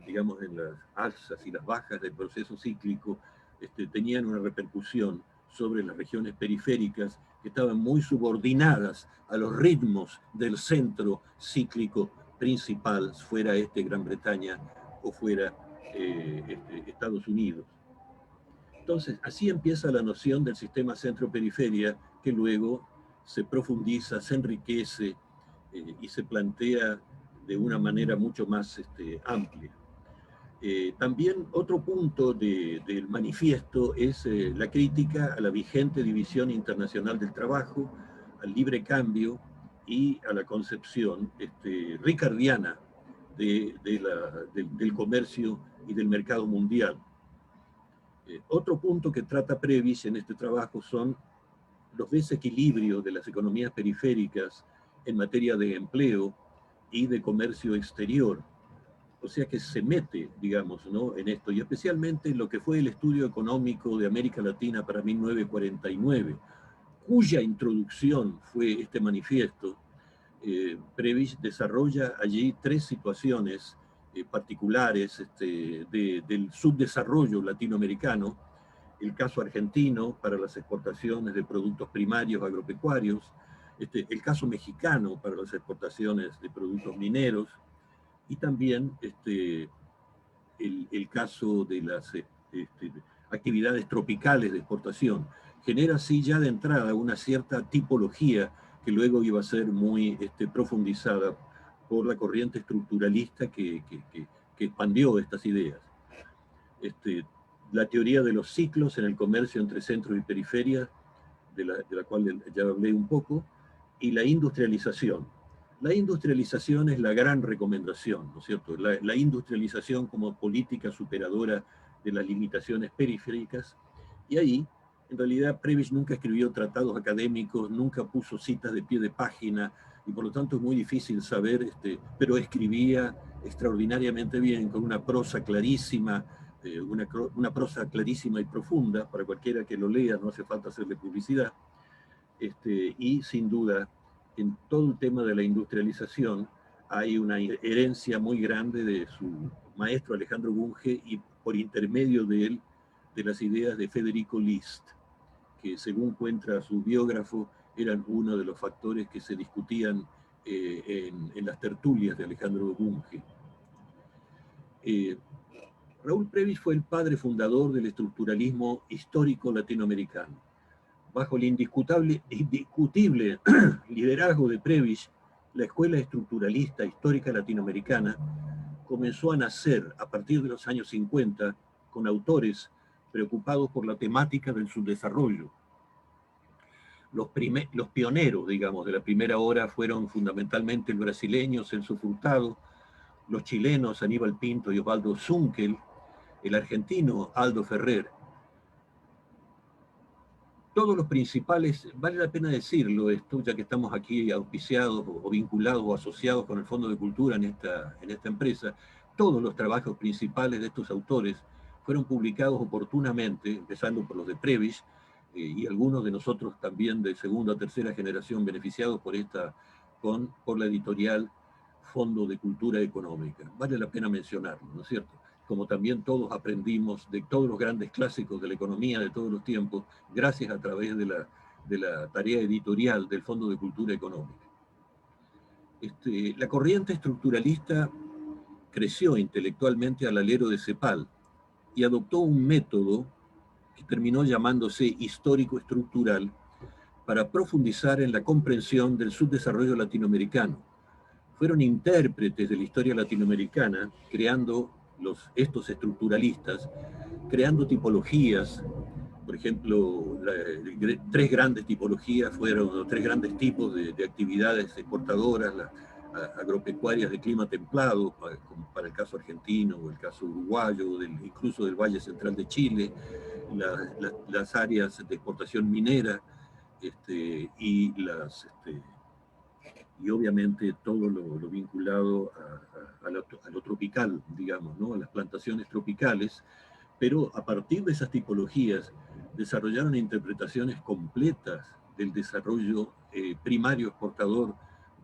digamos, en las alzas y las bajas del proceso cíclico, tenían una repercusión sobre las regiones periféricas que estaban muy subordinadas a los ritmos del centro cíclico principal, fuera Gran Bretaña o fuera Estados Unidos. Entonces, así empieza la noción del sistema centro-periferia, que luego se profundiza, se enriquece y se plantea de una manera mucho más amplia. También otro punto del manifiesto es la crítica a la vigente división internacional del trabajo, al libre cambio y a la concepción ricardiana del comercio y del mercado mundial. Otro punto que trata Prebisch en este trabajo son los desequilibrios de las economías periféricas en materia de empleo y de comercio exterior. O sea que se mete, digamos, ¿no?, en esto, y especialmente lo que fue el estudio económico de América Latina para 1949, cuya introducción fue este manifiesto. Prebisch desarrolla allí tres situaciones particulares del subdesarrollo latinoamericano: el caso argentino para las exportaciones de productos primarios agropecuarios, el caso mexicano para las exportaciones de productos mineros, y también el caso de las actividades tropicales de exportación. Genera así ya de entrada una cierta tipología que luego iba a ser muy profundizada por la corriente estructuralista que expandió estas ideas. La teoría de los ciclos en el comercio entre centro y periferia, de la cual ya hablé un poco, y la industrialización. La industrialización es la gran recomendación, ¿no es cierto? La industrialización como política superadora de las limitaciones periféricas, y ahí, en realidad, Prebisch nunca escribió tratados académicos, nunca puso citas de pie de página, y por lo tanto es muy difícil saber, pero escribía extraordinariamente bien, con una prosa clarísima, una prosa clarísima y profunda, para cualquiera que lo lea, no hace falta hacerle publicidad, y sin duda, en todo el tema de la industrialización hay una herencia muy grande de su maestro Alejandro Bunge, y por intermedio de él, de las ideas de Federico List, que según cuenta su biógrafo, eran uno de los factores que se discutían en las tertulias de Alejandro Bunge. Raúl Prebisch fue el padre fundador del estructuralismo histórico latinoamericano. Bajo el indiscutible liderazgo de Prebisch, la escuela estructuralista histórica latinoamericana comenzó a nacer a partir de los años 50 con autores preocupados por la temática del subdesarrollo. Los pioneros, digamos, de la primera hora fueron fundamentalmente el brasileño Celso Furtado, los chilenos Aníbal Pinto y Osvaldo Zunkel, el argentino Aldo Ferrer. Todos los principales, vale la pena decirlo esto, ya que estamos aquí auspiciados o vinculados o asociados con el Fondo de Cultura en esta empresa, todos los trabajos principales de estos autores fueron publicados oportunamente, empezando por los de Prebisch, y algunos de nosotros también de segunda o tercera generación beneficiados por la editorial Fondo de Cultura Económica. Vale la pena mencionarlo, ¿no es cierto? Como también todos aprendimos de todos los grandes clásicos de la economía de todos los tiempos, gracias a través de la tarea editorial del Fondo de Cultura Económica. La corriente estructuralista creció intelectualmente al alero de Cepal y adoptó un método que terminó llamándose histórico-estructural para profundizar en la comprensión del subdesarrollo latinoamericano. Fueron intérpretes de la historia latinoamericana, creando estos estructuralistas, creando tipologías. Por ejemplo, tres grandes tipologías fueron, tres grandes tipos de actividades exportadoras: las agropecuarias de clima templado, como para el caso argentino o el caso uruguayo, incluso del Valle Central de Chile, las áreas de exportación minera, y obviamente todo lo vinculado a lo tropical, digamos, ¿no?, a las plantaciones tropicales, pero a partir de esas tipologías desarrollaron interpretaciones completas del desarrollo primario exportador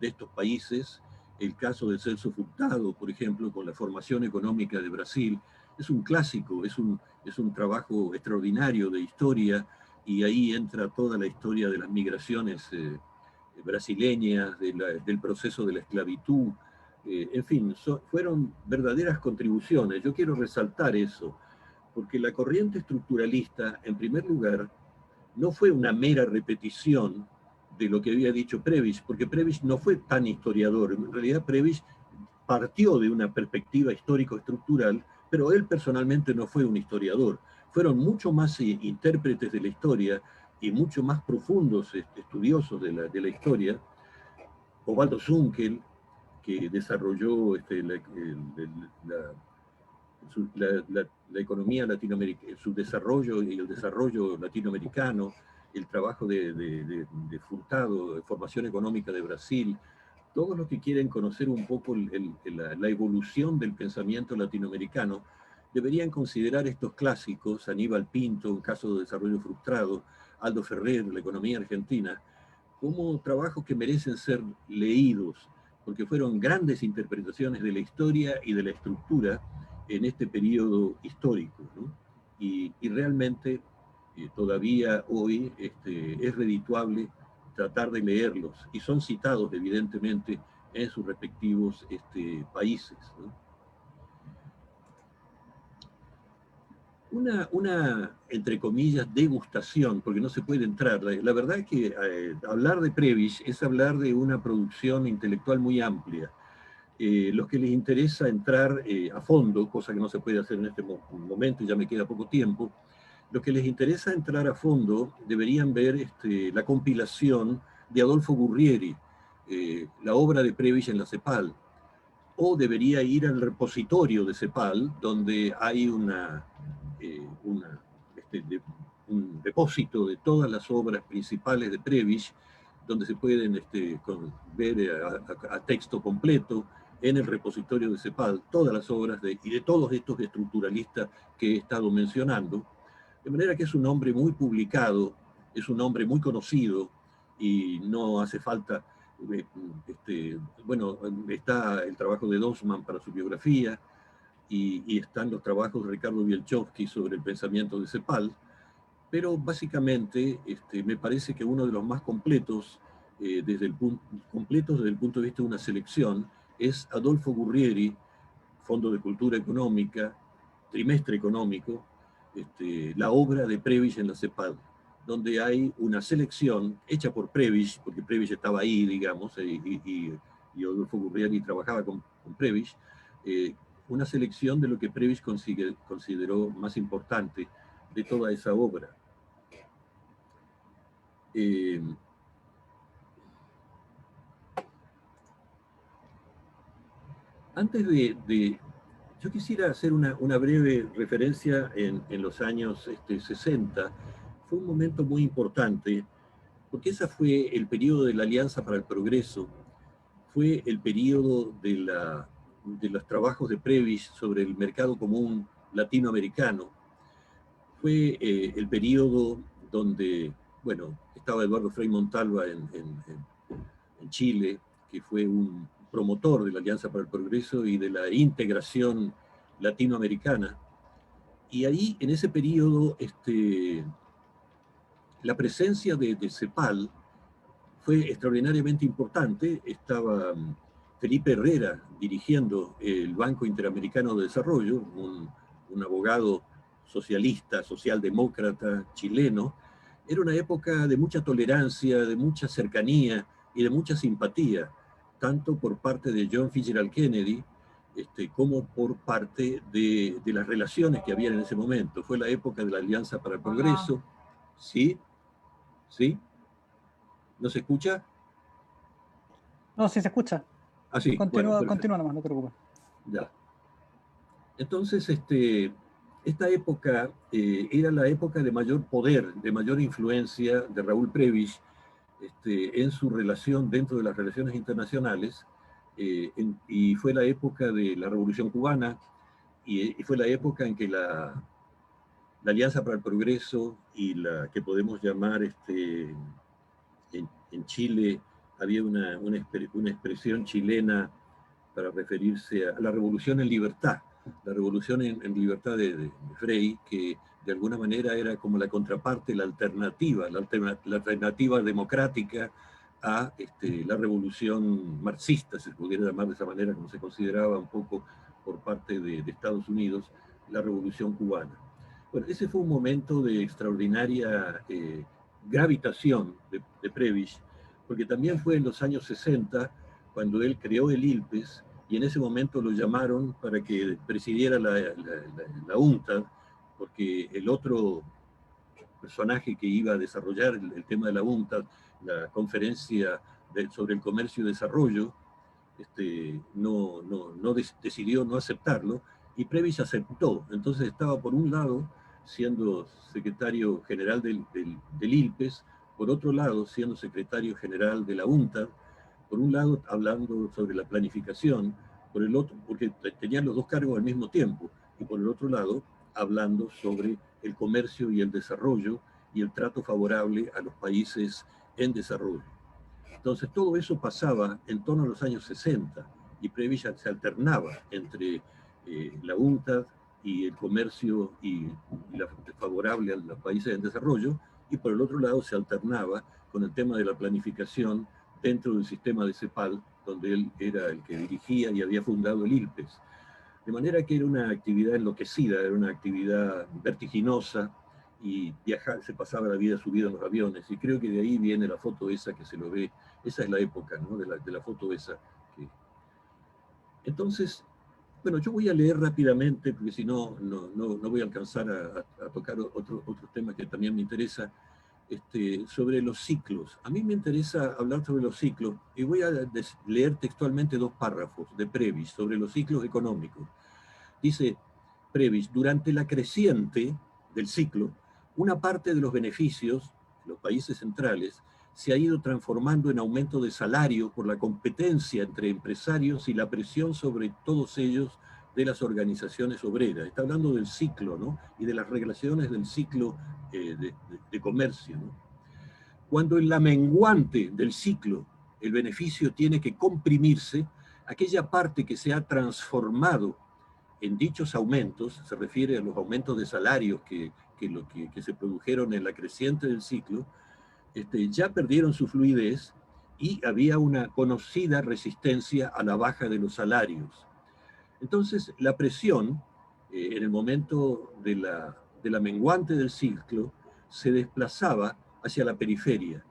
de estos países. El caso de Celso Furtado, por ejemplo, con la formación económica de Brasil, es un clásico, es un trabajo extraordinario de historia, y ahí entra toda la historia de las migraciones brasileñas, del proceso de la esclavitud, en fin, fueron verdaderas contribuciones. Yo quiero resaltar eso, porque la corriente estructuralista, en primer lugar, no fue una mera repetición de lo que había dicho Prebisch, porque Prebisch no fue tan historiador. En realidad Prebisch partió de una perspectiva histórico-estructural, pero él personalmente no fue un historiador. Fueron mucho más intérpretes de la historia y mucho más profundos estudiosos de la historia. Osvaldo Zunkel, que desarrolló la economía latinoamericana, su desarrollo y el desarrollo latinoamericano, el trabajo de Furtado, de formación económica de Brasil. Todos los que quieren conocer un poco la evolución del pensamiento latinoamericano deberían considerar estos clásicos: Aníbal Pinto, un caso de desarrollo frustrado, Aldo Ferrer, la economía argentina, como trabajos que merecen ser leídos, porque fueron grandes interpretaciones de la historia y de la estructura en este periodo histórico, ¿no? Y realmente todavía hoy es redituable tratar de leerlos, y son citados evidentemente en sus respectivos países, ¿no? Una, entre comillas, degustación, porque no se puede entrar. La verdad es que hablar de Prebisch es hablar de una producción intelectual muy amplia. Los que les interesa entrar a fondo, cosa que no se puede hacer en este momento, ya me queda poco tiempo, los que les interesa entrar a fondo deberían ver la compilación de Adolfo Gurrieri, la obra de Prebisch en la CEPAL, o debería ir al repositorio de CEPAL, donde hay un depósito de todas las obras principales de Prebisch, donde se pueden ver a texto completo en el repositorio de CEPAL todas las obras y de todos estos estructuralistas que he estado mencionando. De manera que es un hombre muy publicado, es un hombre muy conocido, y no hace falta, bueno, está el trabajo de Dosman para su biografía, y están los trabajos de Ricardo Bielchowski sobre el pensamiento de CEPAL, pero básicamente me parece que uno de los más completos, desde el punto de vista de una selección, es Adolfo Gurrieri, Fondo de Cultura Económica, Trimestre Económico, la obra de Prebisch en la CEPAL, donde hay una selección hecha por Prebisch, porque Prebisch estaba ahí, digamos, y Adolfo Gurrieri trabajaba con Prebisch, una selección de lo que Prebisch consideró más importante de toda esa obra. Antes yo quisiera hacer una breve referencia en los años 60. Fue un momento muy importante, porque ese fue el periodo de la Alianza para el Progreso, fue el periodo de los trabajos de Prebisch sobre el mercado común latinoamericano, fue el periodo donde, bueno, estaba Eduardo Frei Montalva en Chile, que fue un promotor de la Alianza para el Progreso y de la integración latinoamericana. Y ahí, en ese periodo, la presencia de CEPAL fue extraordinariamente importante. Estaba Felipe Herrera dirigiendo el Banco Interamericano de Desarrollo, un abogado socialista, socialdemócrata chileno. Era una época de mucha tolerancia, de mucha cercanía y de mucha simpatía, tanto por parte de John Fitzgerald Kennedy como por parte de las relaciones que había en ese momento. Fue la época de la Alianza para el Progreso. ¿Sí? ¿Sí? ¿No se escucha? No, sí se escucha. Ah, sí. Continúa, Bueno, continúa nomás, no te preocupes. Ya. Entonces, esta época era la época de mayor poder, de mayor influencia de Raúl Prebisch en su relación dentro de las relaciones internacionales, y fue la época de la Revolución Cubana, y fue la época en que la Alianza para el Progreso y la que podemos llamar en Chile, había una expresión chilena para referirse a la revolución en libertad, la revolución en libertad de Frei, que de alguna manera era como la contraparte, la alternativa democrática a la revolución marxista, si se pudiera llamar de esa manera, como se consideraba un poco por parte de Estados Unidos, la revolución cubana. Bueno, ese fue un momento de extraordinaria gravitación de Prebisch, porque también fue en los años 60 cuando él creó el ILPES, y en ese momento lo llamaron para que presidiera la UNCTAD, porque el otro personaje que iba a desarrollar el tema de la UNCTAD, la conferencia sobre el comercio y desarrollo, decidió no aceptarlo, y Prebisch aceptó. Entonces estaba por un lado siendo secretario general del ILPES, por otro lado siendo secretario general de la UNCTAD, por un lado hablando sobre la planificación, por el otro, porque tenían los dos cargos al mismo tiempo, y por el otro lado hablando sobre el comercio y el desarrollo y el trato favorable a los países en desarrollo. Entonces todo eso pasaba en torno a los años 60, y Prebisch se alternaba entre la UNCTAD y el comercio y favorable a los países en desarrollo, y por el otro lado se alternaba con el tema de la planificación dentro del sistema de CEPAL, donde él era el que dirigía y había fundado el ILPES. De manera que era una actividad enloquecida, era una actividad vertiginosa, y viajar, se pasaba la vida subido en los aviones, y creo que de ahí viene la foto esa que se lo ve, esa es la época, ¿no? de la foto esa. Entonces, bueno, yo voy a leer rápidamente, porque si no, no voy a alcanzar a tocar otros temas que también me interesa. Sobre los ciclos. A mí me interesa hablar sobre los ciclos, y voy a leer textualmente dos párrafos de Prebisch sobre los ciclos económicos. Dice Prebisch: durante la creciente del ciclo, una parte de los beneficios de los países centrales se ha ido transformando en aumento de salario por la competencia entre empresarios y la presión sobre todos ellos de las organizaciones obreras. Está hablando del ciclo, ¿no? Y de las regulaciones del ciclo de comercio, ¿no? Cuando en la menguante del ciclo el beneficio tiene que comprimirse, aquella parte que se ha transformado en dichos aumentos, se refiere a los aumentos de salarios que se produjeron en la creciente del ciclo, ya perdieron su fluidez, y había una conocida resistencia a la baja de los salarios. Entonces, la presión, en el momento de la menguante del ciclo, se desplazaba hacia la periferia.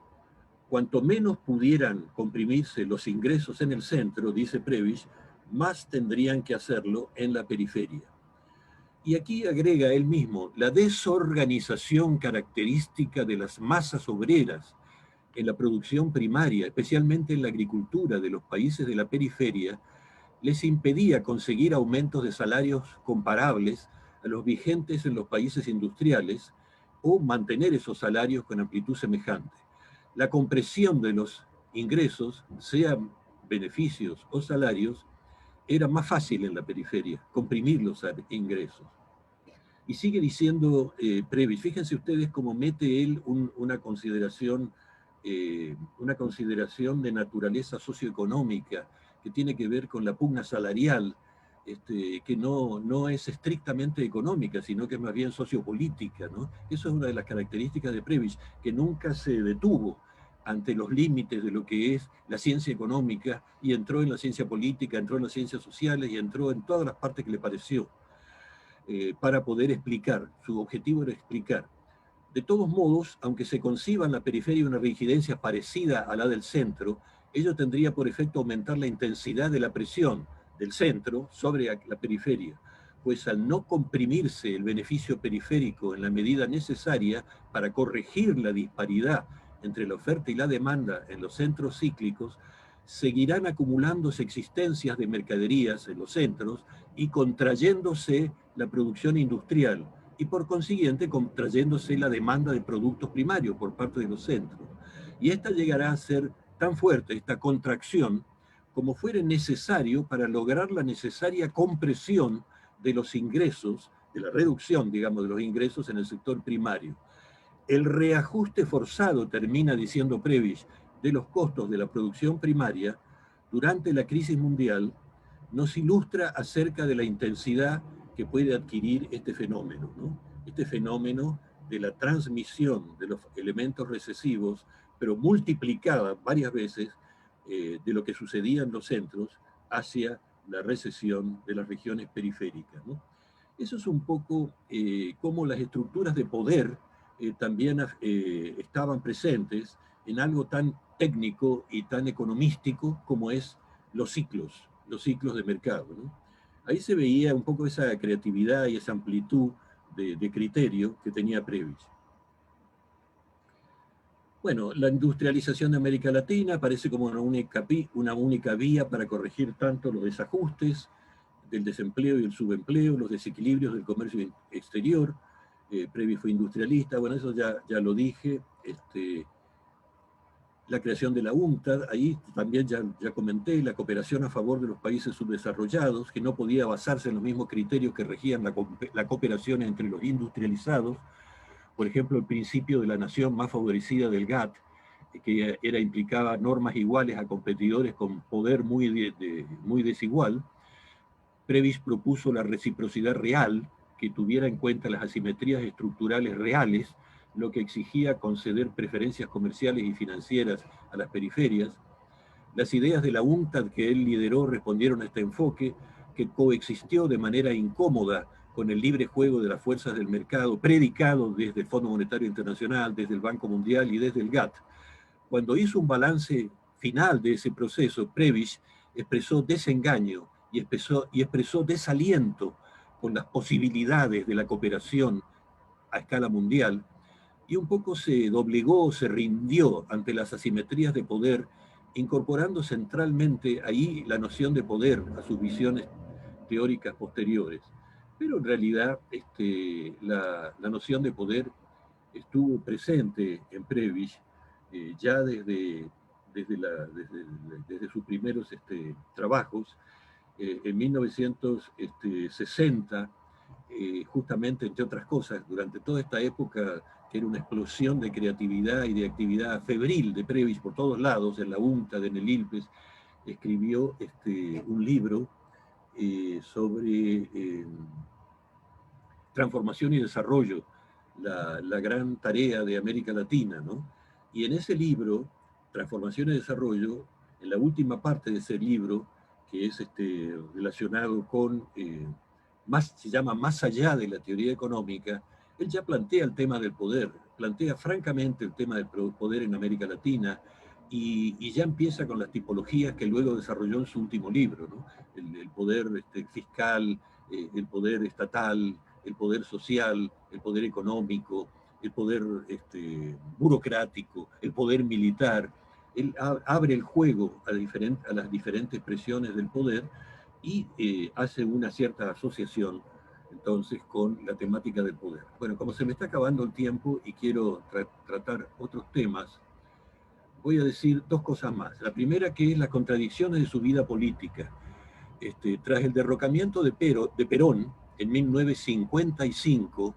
Cuanto menos pudieran comprimirse los ingresos en el centro, dice Prebisch, más tendrían que hacerlo en la periferia. Y aquí agrega él mismo: la desorganización característica de las masas obreras en la producción primaria, especialmente en la agricultura de los países de la periferia, les impedía conseguir aumentos de salarios comparables a los vigentes en los países industriales, o mantener esos salarios con amplitud semejante. La compresión de los ingresos, sean beneficios o salarios, era más fácil en la periferia, comprimir los ingresos. Y sigue diciendo Prebisch, fíjense ustedes cómo mete él una consideración de naturaleza socioeconómica, que tiene que ver con la pugna salarial, que no es estrictamente económica, sino que es más bien sociopolítica, ¿no? Eso es una de las características de Prebisch, que nunca se detuvo ante los límites de lo que es la ciencia económica, y entró en la ciencia política, entró en las ciencias sociales, y entró en todas las partes que le pareció, para poder explicar. Su objetivo era explicar. De todos modos, aunque se conciba en la periferia una rigidez parecida a la del centro, ello tendría por efecto aumentar la intensidad de la presión del centro sobre la periferia, pues al no comprimirse el beneficio periférico en la medida necesaria para corregir la disparidad entre la oferta y la demanda en los centros cíclicos, seguirán acumulándose existencias de mercaderías en los centros y contrayéndose la producción industrial, y por consiguiente contrayéndose la demanda de productos primarios por parte de los centros. Y esta llegará a ser tan fuerte, esta contracción, como fuere necesario para lograr la necesaria compresión de los ingresos de la reducción, digamos, de los ingresos en el sector primario. El reajuste forzado, termina diciendo Prebisch, de los costos de la producción primaria durante la crisis mundial nos ilustra acerca de la intensidad que puede adquirir este fenómeno, ¿no? Este fenómeno de la transmisión de los elementos recesivos, pero multiplicada varias veces de lo que sucedía en los centros hacia la recesión de las regiones periféricas, ¿no? Eso es un poco cómo las estructuras de poder también estaban presentes en algo tan técnico y tan economístico como es los ciclos de mercado, ¿no? Ahí se veía un poco esa creatividad y esa amplitud de criterio que tenía Prebisch. Bueno, la industrialización de América Latina aparece como una única vía para corregir tanto los desajustes del desempleo y el subempleo, los desequilibrios del comercio exterior. Prebisch fue industrialista, bueno, eso ya lo dije. La creación de la UNCTAD, ahí también ya comenté, la cooperación a favor de los países subdesarrollados, que no podía basarse en los mismos criterios que regían la cooperación entre los industrializados. Por ejemplo, el principio de la nación más favorecida del GATT, que implicaba normas iguales a competidores con poder muy desigual. Prebisch propuso la reciprocidad real, que tuviera en cuenta las asimetrías estructurales reales, lo que exigía conceder preferencias comerciales y financieras a las periferias. Las ideas de la UNCTAD que él lideró respondieron a este enfoque, que coexistió de manera incómoda con el libre juego de las fuerzas del mercado, predicado desde el Fondo Monetario Internacional, desde el Banco Mundial y desde el GATT. Cuando hizo un balance final de ese proceso, Prebisch expresó desengaño y expresó desaliento con las posibilidades de la cooperación a escala mundial, y un poco se doblegó, se rindió ante las asimetrías de poder, incorporando centralmente ahí la noción de poder a sus visiones teóricas posteriores. Pero en realidad la noción de poder estuvo presente en Prebisch ya desde sus primeros trabajos. En 1960, justamente, entre otras cosas, durante toda esta época, que era una explosión de creatividad y de actividad febril de Prebisch por todos lados, en la UNCTAD, en el ILPES, escribió un libro sobre transformación y desarrollo, la gran tarea de América Latina, ¿no? Y en ese libro, Transformación y Desarrollo, en la última parte de ese libro, que es relacionado con, se llama Más allá de la teoría económica, él ya plantea el tema del poder, plantea francamente el tema del poder en América Latina, y ya empieza con las tipologías que luego desarrolló en su último libro, ¿no? El poder fiscal, el poder estatal, el poder social, el poder económico, el poder burocrático, el poder militar. Él abre el juego a las diferentes presiones del poder y hace una cierta asociación entonces con la temática del poder. Bueno, como se me está acabando el tiempo y quiero tratar otros temas, voy a decir dos cosas más. La primera, que es las contradicciones de su vida política. Tras el derrocamiento de Perón en 1955,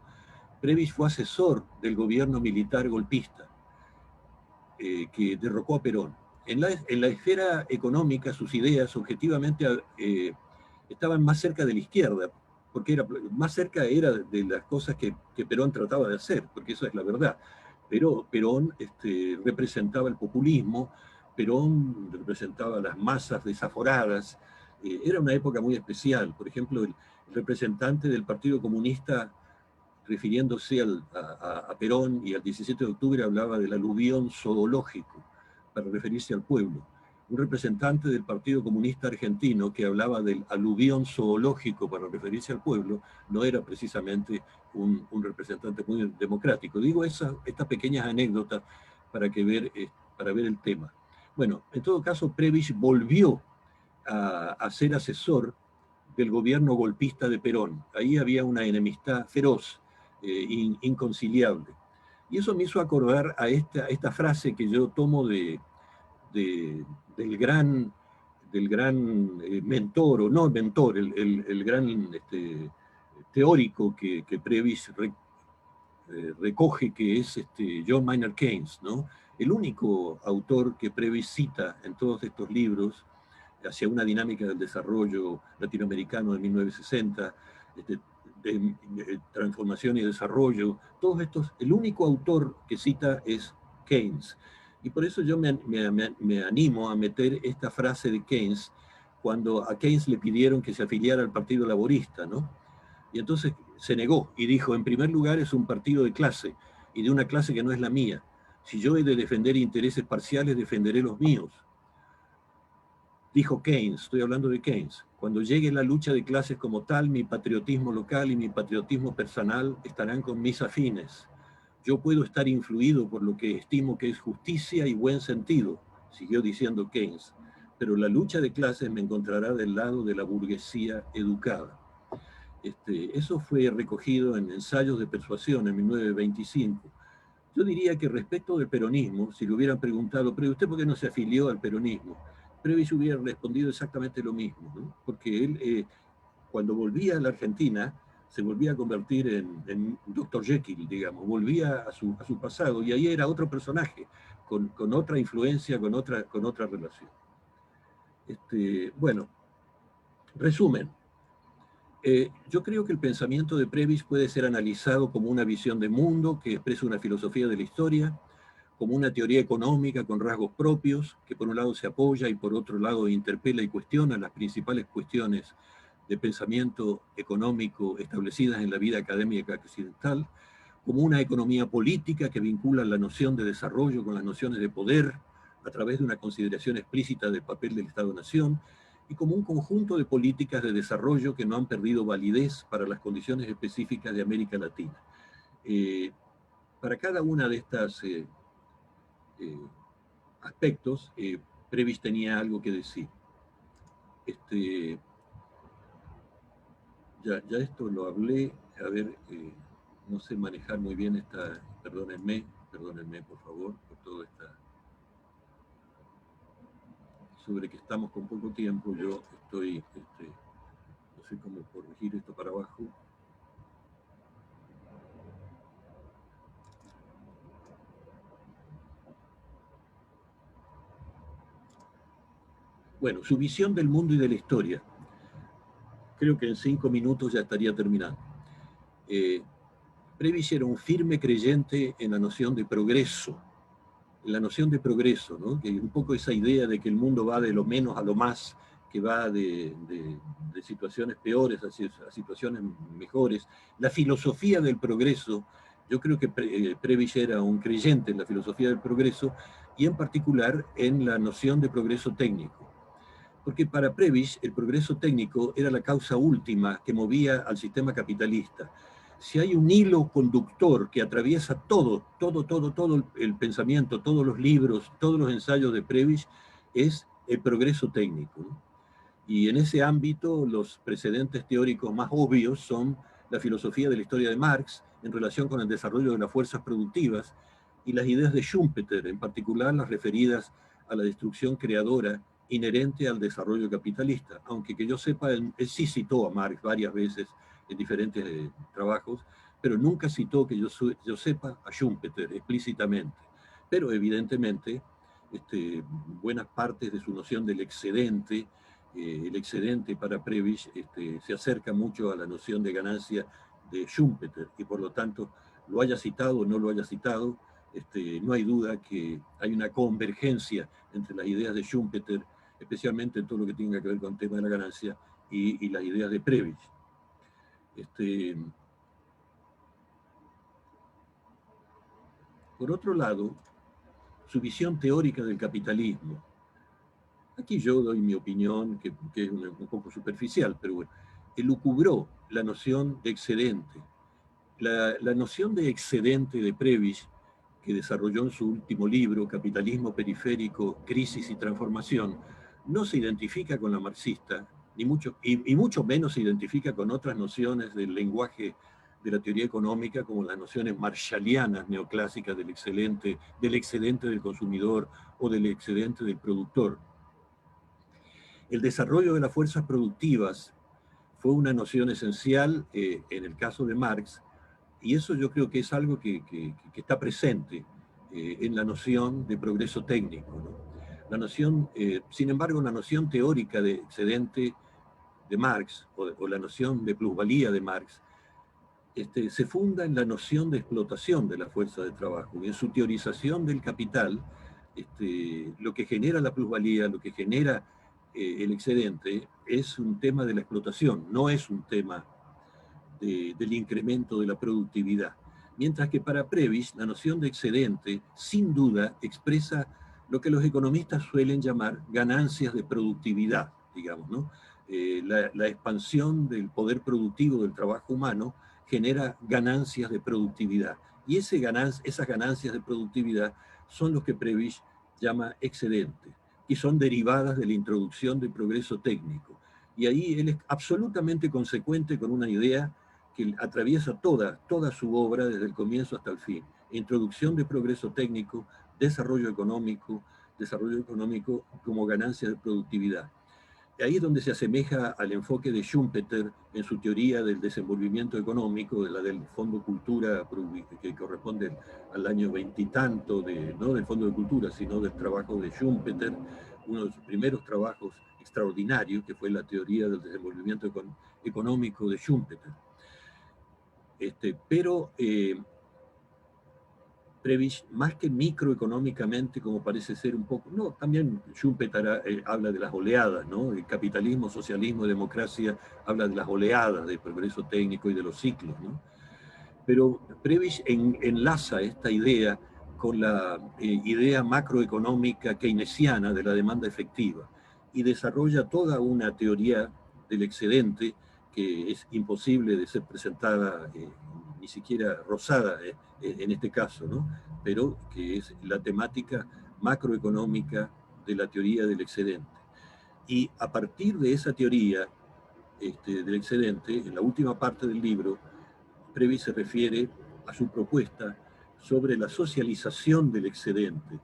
Prebisch fue asesor del gobierno militar golpista que derrocó a Perón. En la esfera económica, sus ideas objetivamente estaban más cerca de la izquierda, porque más cerca era de las cosas que Perón trataba de hacer, porque eso es la verdad. Pero Perón representaba el populismo, Perón representaba las masas desaforadas. Era una época muy especial. Por ejemplo, el representante del Partido Comunista, refiriéndose a Perón y al 17 de octubre, hablaba del aluvión zoológico para referirse al pueblo. Un representante del Partido Comunista Argentino que hablaba del aluvión zoológico para referirse al pueblo no era precisamente un representante muy democrático. Digo estas pequeñas anécdotas para ver el tema. Bueno, en todo caso, Prebisch volvió a ser asesor del gobierno golpista de Perón. Ahí había una enemistad feroz, inconciliable. Y eso me hizo acordar a esta frase que yo tomo del gran mentor, o no mentor, el gran teórico que Prebisch recoge, que es John Maynard Keynes, ¿no? El único autor que Prebisch cita en todos estos libros, hacia una dinámica del desarrollo latinoamericano de 1960, de transformación y desarrollo, todos estos, el único autor que cita es Keynes. Y por eso yo me animo a meter esta frase de Keynes cuando a Keynes le pidieron que se afiliara al Partido Laborista, ¿no? Y entonces se negó y dijo, en primer lugar es un partido de clase, y de una clase que no es la mía. Si yo he de defender intereses parciales, defenderé los míos. Dijo Keynes, estoy hablando de Keynes, cuando llegue la lucha de clases como tal, mi patriotismo local y mi patriotismo personal estarán con mis afines. Yo puedo estar influido por lo que estimo que es justicia y buen sentido, siguió diciendo Keynes, pero la lucha de clases me encontrará del lado de la burguesía educada. Eso fue recogido en Ensayos de Persuasión en 1925. Yo diría que respecto del peronismo, si le hubieran preguntado, pero ¿usted por qué no se afilió al peronismo? Prebisch hubiera respondido exactamente lo mismo, ¿no? Porque él, cuando volvía a la Argentina, se volvía a convertir en Dr. Jekyll, digamos, volvía a su pasado, y ahí era otro personaje, con otra influencia, con otra relación. Bueno, resumen. Yo creo que el pensamiento de Prebisch puede ser analizado como una visión de mundo que expresa una filosofía de la historia, como una teoría económica con rasgos propios, que por un lado se apoya y por otro lado interpela y cuestiona las principales cuestiones de pensamiento económico establecidas en la vida académica occidental, como una economía política que vincula la noción de desarrollo con las nociones de poder a través de una consideración explícita del papel del Estado-Nación, y como un conjunto de políticas de desarrollo que no han perdido validez para las condiciones específicas de América Latina. Para cada una de estas aspectos, Prebisch tenía algo que decir. Ya esto lo hablé, a ver, no sé manejar muy bien esta, perdónenme por favor, por todo esta, sobre que estamos con poco tiempo, yo estoy, no sé cómo corregir esto para abajo. Bueno, su visión del mundo y de la historia. Creo que en 5 minutos ya estaría terminando. Prebisch era un firme creyente en la noción de progreso, ¿no? Que un poco esa idea de que el mundo va de lo menos a lo más, que va de situaciones peores a situaciones mejores. La filosofía del progreso, yo creo que Prebisch era un creyente en la filosofía del progreso y en particular en la noción de progreso técnico. Porque para Prebisch el progreso técnico era la causa última que movía al sistema capitalista. Si hay un hilo conductor que atraviesa todo el pensamiento, todos los libros, todos los ensayos de Prebisch, es el progreso técnico, ¿no? Y en ese ámbito los precedentes teóricos más obvios son la filosofía de la historia de Marx en relación con el desarrollo de las fuerzas productivas y las ideas de Schumpeter, en particular las referidas a la destrucción creadora inherente al desarrollo capitalista, aunque que yo sepa, él sí citó a Marx varias veces en diferentes trabajos, pero nunca citó, que yo sepa, a Schumpeter explícitamente. Pero evidentemente, buenas partes de su noción del excedente, el excedente para Prebisch se acerca mucho a la noción de ganancia de Schumpeter, y por lo tanto, lo haya citado o no lo haya citado, no hay duda que hay una convergencia entre las ideas de Schumpeter, especialmente en todo lo que tenga que ver con el tema de la ganancia, y las ideas de Prebisch. Por otro lado, su visión teórica del capitalismo. Aquí yo doy mi opinión, que es un poco superficial, pero bueno, elucubró la noción de excedente. La noción de excedente de Prebisch, que desarrolló en su último libro, Capitalismo Periférico, Crisis y Transformación, no se identifica con la marxista, y mucho menos se identifica con otras nociones del lenguaje de la teoría económica, como las nociones marshallianas neoclásicas del excedente del consumidor o del excedente del productor. El desarrollo de las fuerzas productivas fue una noción esencial en el caso de Marx, y eso yo creo que es algo que está presente en la noción de progreso técnico, ¿no? La noción, sin embargo, la noción teórica de excedente de Marx, o la noción de plusvalía de Marx, se funda en la noción de explotación de la fuerza de trabajo, y en su teorización del capital, lo que genera la plusvalía, lo que genera el excedente, es un tema de la explotación, no es un tema del incremento de la productividad. Mientras que para Prebisch, la noción de excedente, sin duda, expresa lo que los economistas suelen llamar ganancias de productividad, digamos, ¿no? La expansión del poder productivo del trabajo humano genera ganancias de productividad. Y esas ganancias de productividad son los que Prebisch llama excedente, y son derivadas de la introducción del progreso técnico. Y ahí él es absolutamente consecuente con una idea que atraviesa toda su obra desde el comienzo hasta el fin. Introducción de progreso técnico, desarrollo económico como ganancia de productividad. Y ahí es donde se asemeja al enfoque de Schumpeter en su teoría del desenvolvimiento económico, la del Fondo Cultura, que corresponde al año veintitanto, no del Fondo de Cultura, sino del trabajo de Schumpeter, uno de sus primeros trabajos extraordinarios, que fue la teoría del desenvolvimiento económico de Schumpeter. Pero Prebisch, más que microeconómicamente, como parece ser un poco, no, también Schumpeter habla de las oleadas, ¿no? El capitalismo, socialismo, democracia, habla de las oleadas de progreso técnico y de los ciclos, ¿no? Pero Prebisch enlaza esta idea con la idea macroeconómica keynesiana de la demanda efectiva y desarrolla toda una teoría del excedente que es imposible de ser presentada, ni siquiera rozada en este caso, ¿no? Pero que es la temática macroeconómica de la teoría del excedente. Y a partir de esa teoría del excedente, en la última parte del libro, Prebisch se refiere a su propuesta sobre la socialización del excedente.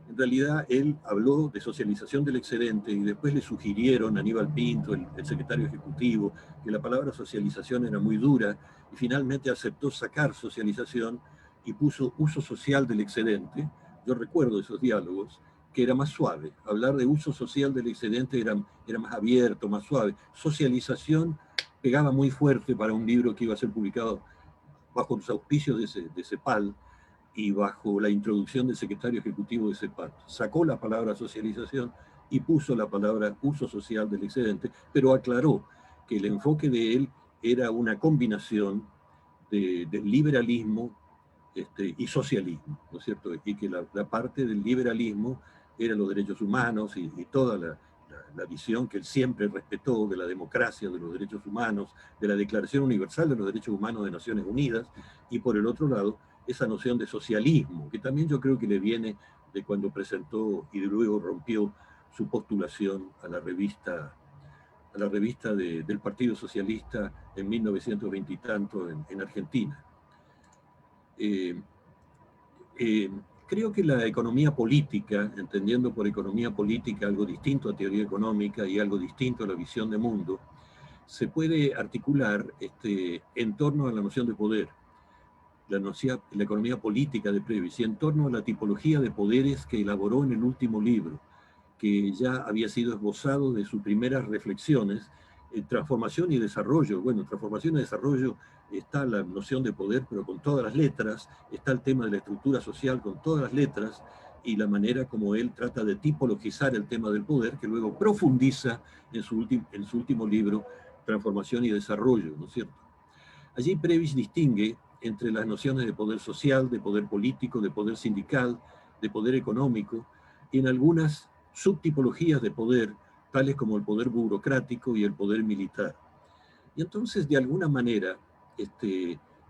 En realidad, él habló de socialización del excedente y después le sugirieron a Aníbal Pinto, el secretario ejecutivo, que la palabra socialización era muy dura y finalmente aceptó sacar socialización y puso uso social del excedente. Yo recuerdo esos diálogos, que era más suave. Hablar de uso social del excedente era más abierto, más suave. Socialización pegaba muy fuerte para un libro que iba a ser publicado bajo los auspicios de CEPAL y bajo la introducción del secretario ejecutivo de CEPAL. Sacó la palabra socialización y puso la palabra uso social del excedente, pero aclaró que el enfoque de él era una combinación del liberalismo y socialismo, ¿no es cierto? Y que la parte del liberalismo eran los derechos humanos y toda la visión que él siempre respetó de la democracia, de los derechos humanos, de la Declaración Universal de los Derechos Humanos de Naciones Unidas, y por el otro lado, esa noción de socialismo, que también yo creo que le viene de cuando presentó y luego rompió su postulación a la revista del Partido Socialista en 1920 y tanto en Argentina. Creo que la economía política, entendiendo por economía política algo distinto a teoría económica y algo distinto a la visión de mundo, se puede articular en torno a la noción de poder, la economía política de Prebisch, y en torno a la tipología de poderes que elaboró en el último libro, que ya había sido esbozado de sus primeras reflexiones, transformación y desarrollo. Bueno, transformación y desarrollo está la noción de poder, pero con todas las letras, está el tema de la estructura social con todas las letras, y la manera como él trata de tipologizar el tema del poder, que luego profundiza en su último libro, Transformación y Desarrollo, ¿no es cierto? Allí Prebisch distingue entre las nociones de poder social, de poder político, de poder sindical, de poder económico, y en algunas subtipologías de poder, tales como el poder burocrático y el poder militar. Y entonces, de alguna manera,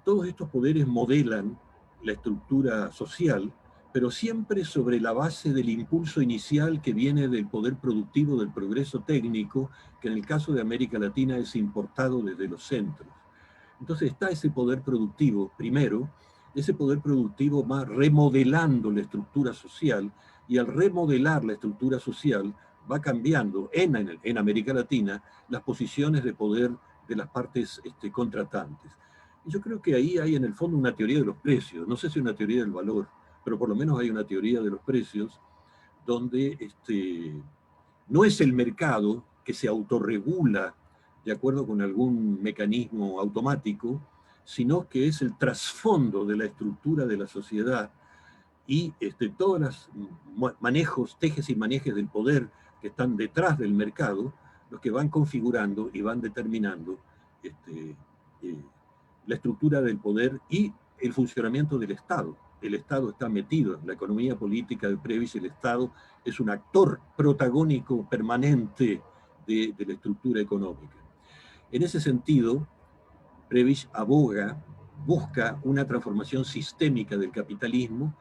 todos estos poderes modelan la estructura social, pero siempre sobre la base del impulso inicial que viene del poder productivo, del progreso técnico, que en el caso de América Latina es importado desde los centros. Entonces está ese poder productivo, primero, ese poder productivo va remodelando la estructura social, y al remodelar la estructura social va cambiando en América Latina las posiciones de poder de las partes contratantes. Y yo creo que ahí hay en el fondo una teoría de los precios, no sé si una teoría del valor, pero por lo menos hay una teoría de los precios donde no es el mercado que se autorregula de acuerdo con algún mecanismo automático, sino que es el trasfondo de la estructura de la sociedad y todos los manejos, tejes y manejes del poder que están detrás del mercado, los que van configurando y van determinando la estructura del poder y el funcionamiento del Estado. El Estado está metido en la economía política de Prebisch, el Estado es un actor protagónico permanente de la estructura económica. En ese sentido, Prebisch busca una transformación sistémica del capitalismo,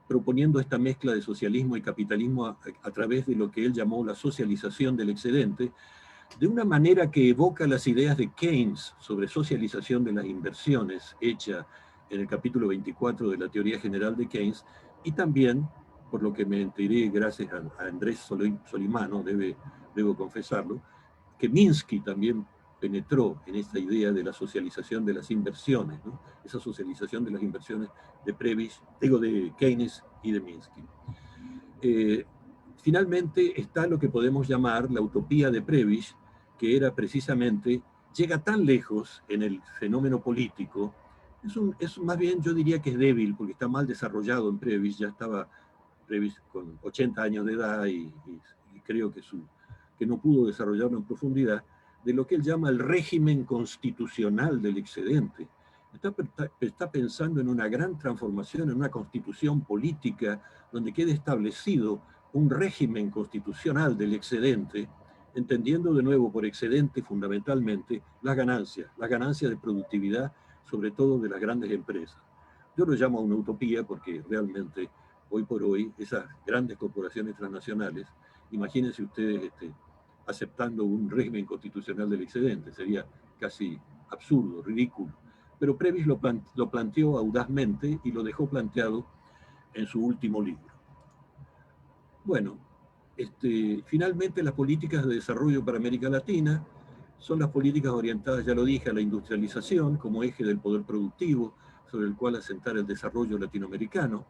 proponiendo esta mezcla de socialismo y capitalismo a través de lo que él llamó la socialización del excedente, de una manera que evoca las ideas de Keynes sobre socialización de las inversiones, hecha en el capítulo 24 de la teoría general de Keynes, y también, por lo que me enteré gracias a Andrés Solimano, debo confesarlo, que Minsky también penetró en esta idea de la socialización de las inversiones, ¿no? Esa socialización de las inversiones de Prebisch, de Keynes y de Minsky. Finalmente está lo que podemos llamar la utopía de Prebisch, que era precisamente, llega tan lejos en el fenómeno político, es más bien, yo diría que es débil, porque está mal desarrollado en Prebisch, ya estaba Prebisch con 80 años de edad y creo que no pudo desarrollarlo en profundidad, de lo que él llama el régimen constitucional del excedente. Está pensando en una gran transformación, en una constitución política donde quede establecido un régimen constitucional del excedente, entendiendo de nuevo por excedente fundamentalmente las ganancias de productividad, sobre todo de las grandes empresas. Yo lo llamo una utopía porque realmente hoy por hoy esas grandes corporaciones transnacionales, imagínense ustedes aceptando un régimen constitucional del excedente, sería casi absurdo, ridículo. Pero Prebisch lo planteó audazmente y lo dejó planteado en su último libro. Bueno, finalmente las políticas de desarrollo para América Latina son las políticas orientadas, ya lo dije, a la industrialización como eje del poder productivo sobre el cual asentar el desarrollo latinoamericano.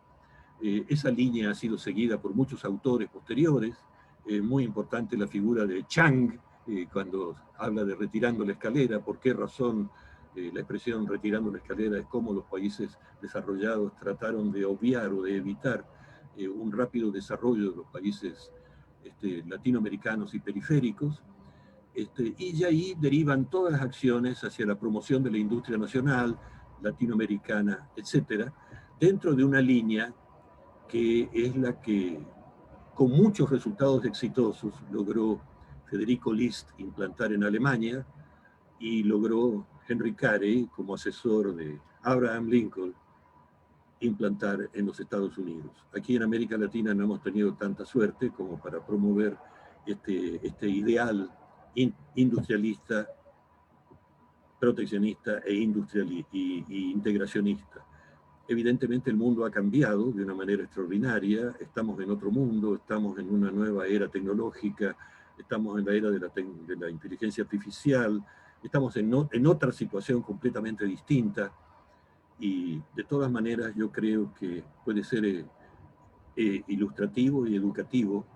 Esa línea ha sido seguida por muchos autores posteriores, muy importante la figura de Chang, cuando habla de retirando la escalera, por qué razón la expresión retirando la escalera es cómo los países desarrollados trataron de obviar o de evitar un rápido desarrollo de los países latinoamericanos y periféricos, y de ahí derivan todas las acciones hacia la promoción de la industria nacional, latinoamericana, etcétera, dentro de una línea que es la que, con muchos resultados exitosos, logró Federico List implantar en Alemania y logró Henry Carey, como asesor de Abraham Lincoln, implantar en los Estados Unidos. Aquí en América Latina no hemos tenido tanta suerte como para promover este ideal industrialista, proteccionista e integracionista. Evidentemente el mundo ha cambiado de una manera extraordinaria, estamos en otro mundo, estamos en una nueva era tecnológica, estamos en la era de la inteligencia artificial, estamos en otra situación completamente distinta, y de todas maneras yo creo que puede ser ilustrativo y educativo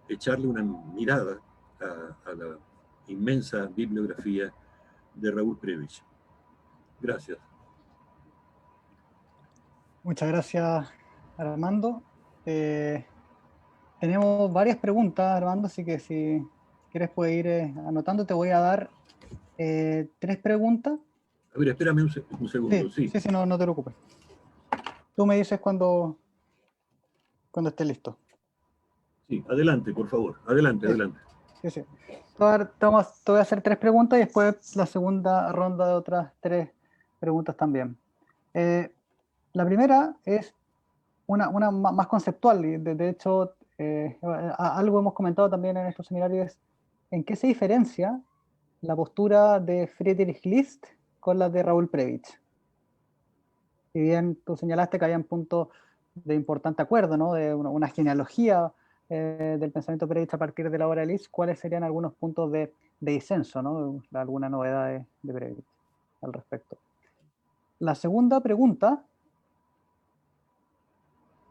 echarle una mirada a la inmensa bibliografía de Raúl Prebisch. Gracias. Muchas gracias, Armando. Tenemos varias preguntas, Armando, así que si quieres puedes ir anotando. Te voy a dar 3 preguntas. A ver, espérame un segundo. Sí, no te preocupes. Tú me dices cuando estés listo. Sí, adelante, por favor. Adelante. Sí. Te voy a hacer 3 preguntas y después la segunda ronda de otras 3 preguntas también. La primera es una más conceptual, y de hecho algo hemos comentado también en estos seminarios, en qué se diferencia la postura de Friedrich List con la de Raúl Prebisch. Si bien tú señalaste que había un punto de importante acuerdo, ¿no? De una genealogía del pensamiento Prebisch a partir de la obra de List, ¿cuáles serían algunos puntos de disenso, ¿no? Alguna novedad de Prebisch al respecto? La segunda pregunta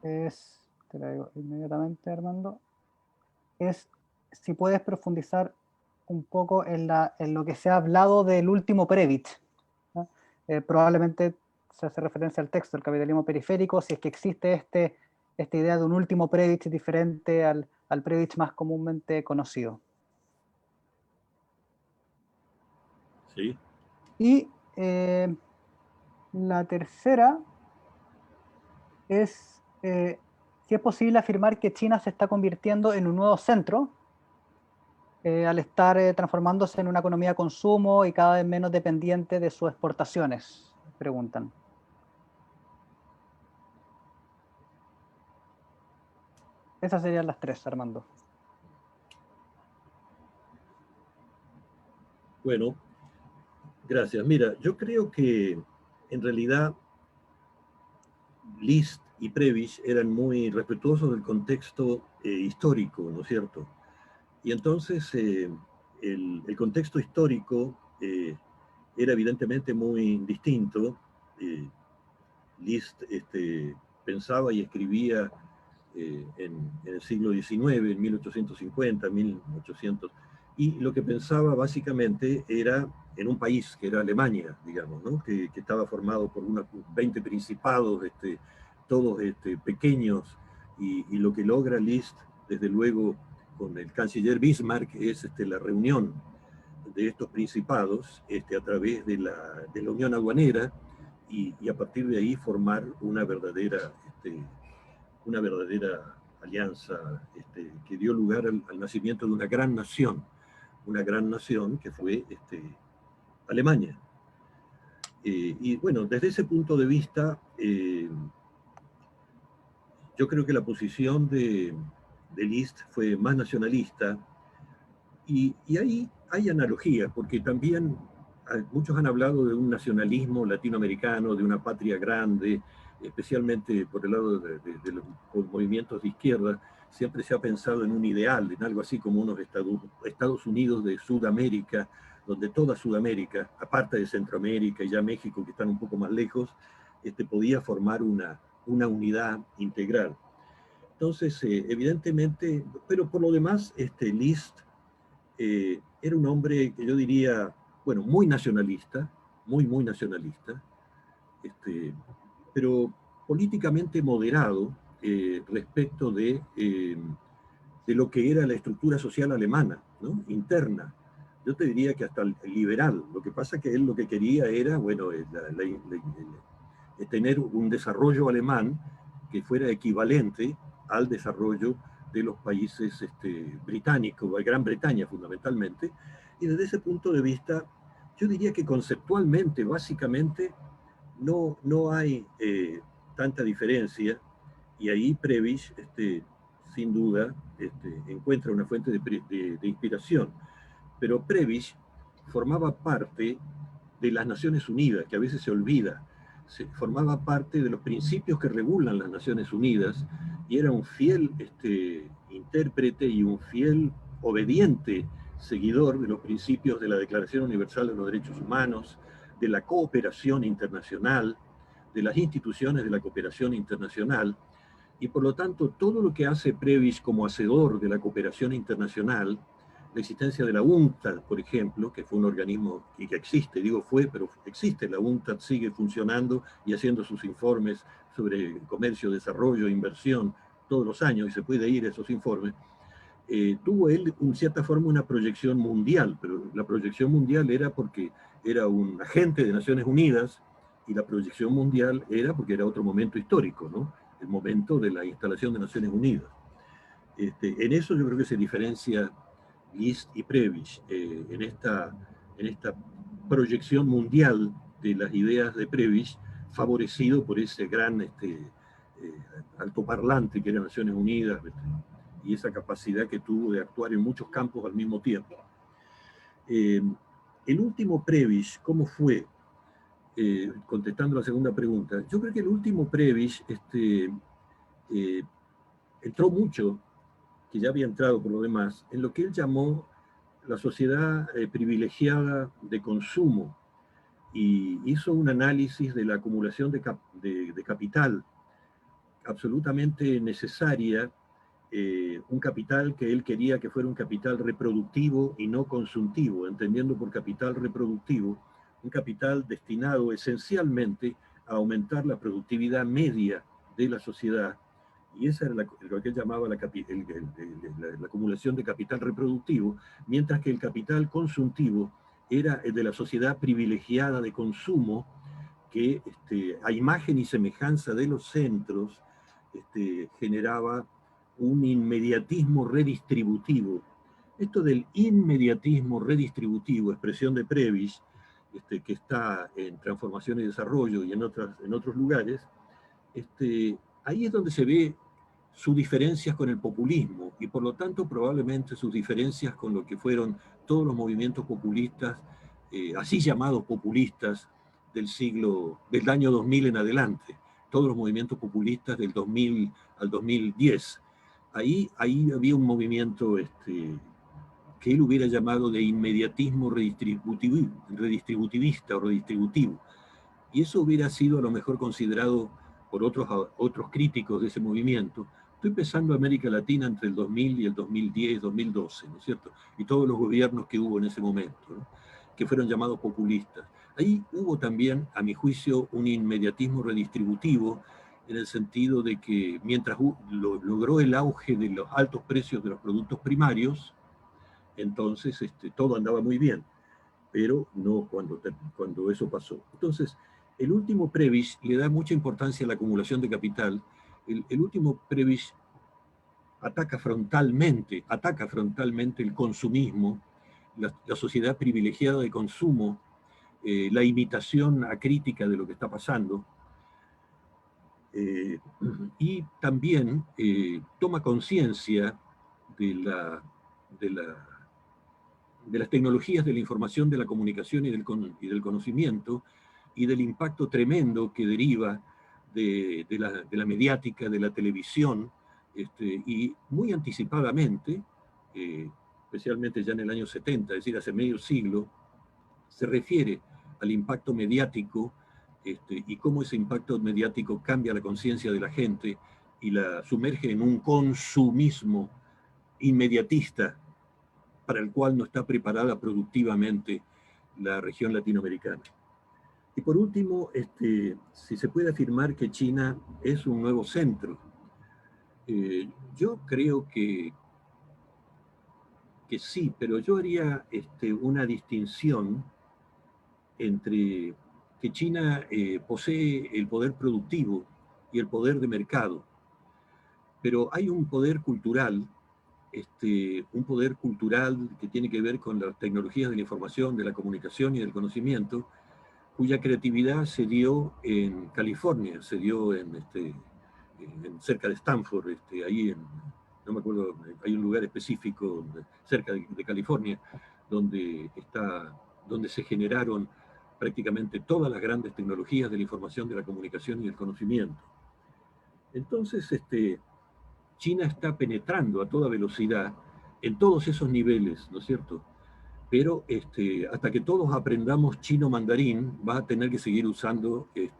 es, te la digo inmediatamente, Armando, es si puedes profundizar un poco en lo que se ha hablado del último Prebisch, ¿no? Probablemente se hace referencia al texto, el capitalismo periférico, si es que existe esta idea de un último Prebisch diferente al Prebisch más comúnmente conocido. Sí. Y la tercera es si es posible afirmar que China se está convirtiendo en un nuevo centro al estar transformándose en una economía de consumo y cada vez menos dependiente de sus exportaciones, preguntan. Esas serían las tres, Armando. Bueno, gracias. Mira, yo creo que en realidad List y Prebisch eran muy respetuosos del contexto histórico, ¿no es cierto? Y entonces el contexto histórico era evidentemente muy distinto. List pensaba y escribía en el siglo XIX, en 1850, 1800, y lo que pensaba básicamente era en un país que era Alemania, digamos, ¿no? que estaba formado por unos 20 principados, todos pequeños, y lo que logra List, desde luego, con el canciller Bismarck, es la reunión de estos principados a través de la Unión Aduanera, y a partir de ahí formar una verdadera alianza que dio lugar al nacimiento de una gran nación que fue Alemania. Y bueno, desde ese punto de vista, yo creo que la posición de List fue más nacionalista, y ahí hay analogías, porque también muchos han hablado de un nacionalismo latinoamericano, de una patria grande, especialmente por el lado de los movimientos de izquierda. Siempre se ha pensado en un ideal, en algo así como unos Estados Unidos de Sudamérica, donde toda Sudamérica, aparte de Centroamérica y ya México, que están un poco más lejos, podía formar una unidad integral. Entonces, evidentemente, pero por lo demás, List era un hombre que yo diría, bueno, muy nacionalista, muy nacionalista, pero políticamente moderado respecto de lo que era la estructura social alemana, ¿no? Interna. Yo te diría que hasta el liberal. Lo que pasa es que él lo que quería era, bueno, tener un desarrollo alemán que fuera equivalente al desarrollo de los países británicos, de Gran Bretaña fundamentalmente, y desde ese punto de vista, yo diría que conceptualmente, básicamente, no hay tanta diferencia, y ahí Prebisch, sin duda, encuentra una fuente de inspiración. Pero Prebisch formaba parte de las Naciones Unidas, que a veces se olvida. Formaba parte de los principios que regulan las Naciones Unidas, y era un fiel intérprete y un fiel obediente seguidor de los principios de la Declaración Universal de los Derechos Humanos, de la cooperación internacional, de las instituciones de la cooperación internacional, y por lo tanto todo lo que hace Prebisch como hacedor de la cooperación internacional, la existencia de la UNCTAD, por ejemplo, que fue un organismo y que existe, digo fue, pero existe, la UNCTAD sigue funcionando y haciendo sus informes sobre comercio, desarrollo, inversión, todos los años, y se puede ir a esos informes. Tuvo él, en cierta forma, una proyección mundial, pero la proyección mundial era porque era un agente de Naciones Unidas, y la proyección mundial era porque era otro momento histórico, ¿no? El momento de la instalación de Naciones Unidas. En eso yo creo que se diferencia List y Prebisch, en esta proyección mundial de las ideas de Prebisch, favorecido por ese gran altoparlante que era Naciones Unidas, y esa capacidad que tuvo de actuar en muchos campos al mismo tiempo. El último Prebisch, ¿cómo fue? Contestando la segunda pregunta, yo creo que el último Prebisch entró mucho que ya había entrado por lo demás, en lo que él llamó la sociedad privilegiada de consumo, y hizo un análisis de la acumulación de capital absolutamente necesaria, un capital que él quería que fuera un capital reproductivo y no consultivo, entendiendo por capital reproductivo un capital destinado esencialmente a aumentar la productividad media de la sociedad, y esa era lo que él llamaba la acumulación de capital reproductivo, mientras que el capital consultivo era el de la sociedad privilegiada de consumo, que a imagen y semejanza de los centros generaba un inmediatismo redistributivo. Esto del inmediatismo redistributivo, expresión de Prebisch, que está en Transformación y Desarrollo y en otros lugares, ahí es donde se ve sus diferencias con el populismo, y por lo tanto probablemente sus diferencias con lo que fueron todos los movimientos populistas, así llamados populistas, del año 2000 en adelante, todos los movimientos populistas del 2000 al 2010. Ahí había un movimiento que él hubiera llamado de inmediatismo redistributivista o redistributivo, y eso hubiera sido a lo mejor considerado por otros críticos de ese movimiento. Estoy pensando en América Latina entre el 2000 y el 2010, 2012, ¿no es cierto? Y todos los gobiernos que hubo en ese momento, ¿no?, que fueron llamados populistas. Ahí hubo también, a mi juicio, un inmediatismo redistributivo, en el sentido de que mientras logró el auge de los altos precios de los productos primarios, entonces todo andaba muy bien, pero no cuando eso pasó. Entonces, el último Prebisch le da mucha importancia a la acumulación de capital. El último Prebisch ataca frontalmente el consumismo, la sociedad privilegiada de consumo, la imitación acrítica de lo que está pasando, y también toma conciencia de las tecnologías de la información, de la comunicación y del conocimiento, y del impacto tremendo que deriva de la mediática, de la televisión, y muy anticipadamente, especialmente ya en el año 70, es decir, hace medio siglo, se refiere al impacto mediático, y cómo ese impacto mediático cambia la conciencia de la gente y la sumerge en un consumismo inmediatista para el cual no está preparada productivamente la región latinoamericana. Y por último, si se puede afirmar que China es un nuevo centro, yo creo que sí, pero yo haría una distinción entre que China posee el poder productivo y el poder de mercado, pero hay un poder cultural, que tiene que ver con las tecnologías de la información, de la comunicación y del conocimiento, cuya creatividad se dio en California, se dio cerca de Stanford, no me acuerdo, hay un lugar específico cerca de California, donde se generaron prácticamente todas las grandes tecnologías de la información, de la comunicación y del conocimiento. Entonces, China está penetrando a toda velocidad en todos esos niveles, ¿no es cierto? Pero hasta que todos aprendamos chino mandarín, va a tener que seguir usando el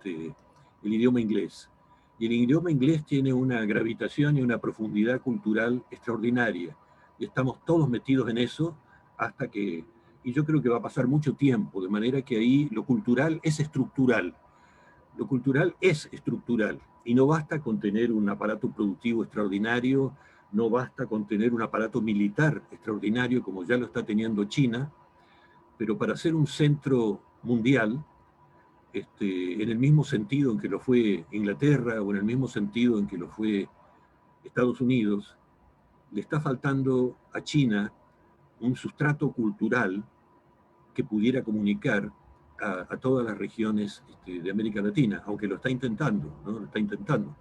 idioma inglés. Y el idioma inglés tiene una gravitación y una profundidad cultural extraordinaria. Y estamos todos metidos en eso y yo creo que va a pasar mucho tiempo, de manera que ahí lo cultural es estructural. Lo cultural es estructural, y no basta con tener un aparato productivo extraordinario, no basta con tener un aparato militar extraordinario como ya lo está teniendo China, pero para ser un centro mundial, en el mismo sentido en que lo fue Inglaterra o en el mismo sentido en que lo fue Estados Unidos, le está faltando a China un sustrato cultural que pudiera comunicar a todas las regiones de América Latina, aunque lo está intentando, ¿no? Lo está intentando.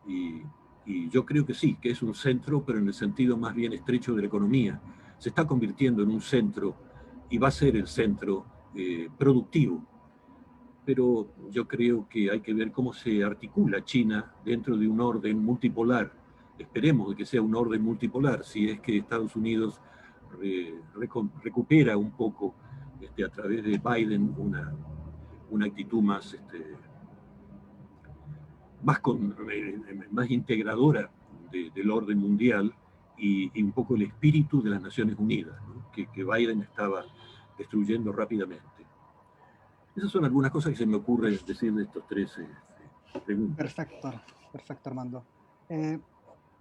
Y yo creo que sí, que es un centro, pero en el sentido más bien estrecho de la economía. Se está convirtiendo en un centro y va a ser el centro productivo. Pero yo creo que hay que ver cómo se articula China dentro de un orden multipolar esperemos que sea un orden multipolar, si es que Estados Unidos recupera un poco a través de Biden una actitud más, más integradora del orden mundial y un poco el espíritu de las Naciones Unidas, ¿no? que Biden estaba destruyendo rápidamente. Esas son algunas cosas que se me ocurre decir de estos tres preguntas. Perfecto, Armando.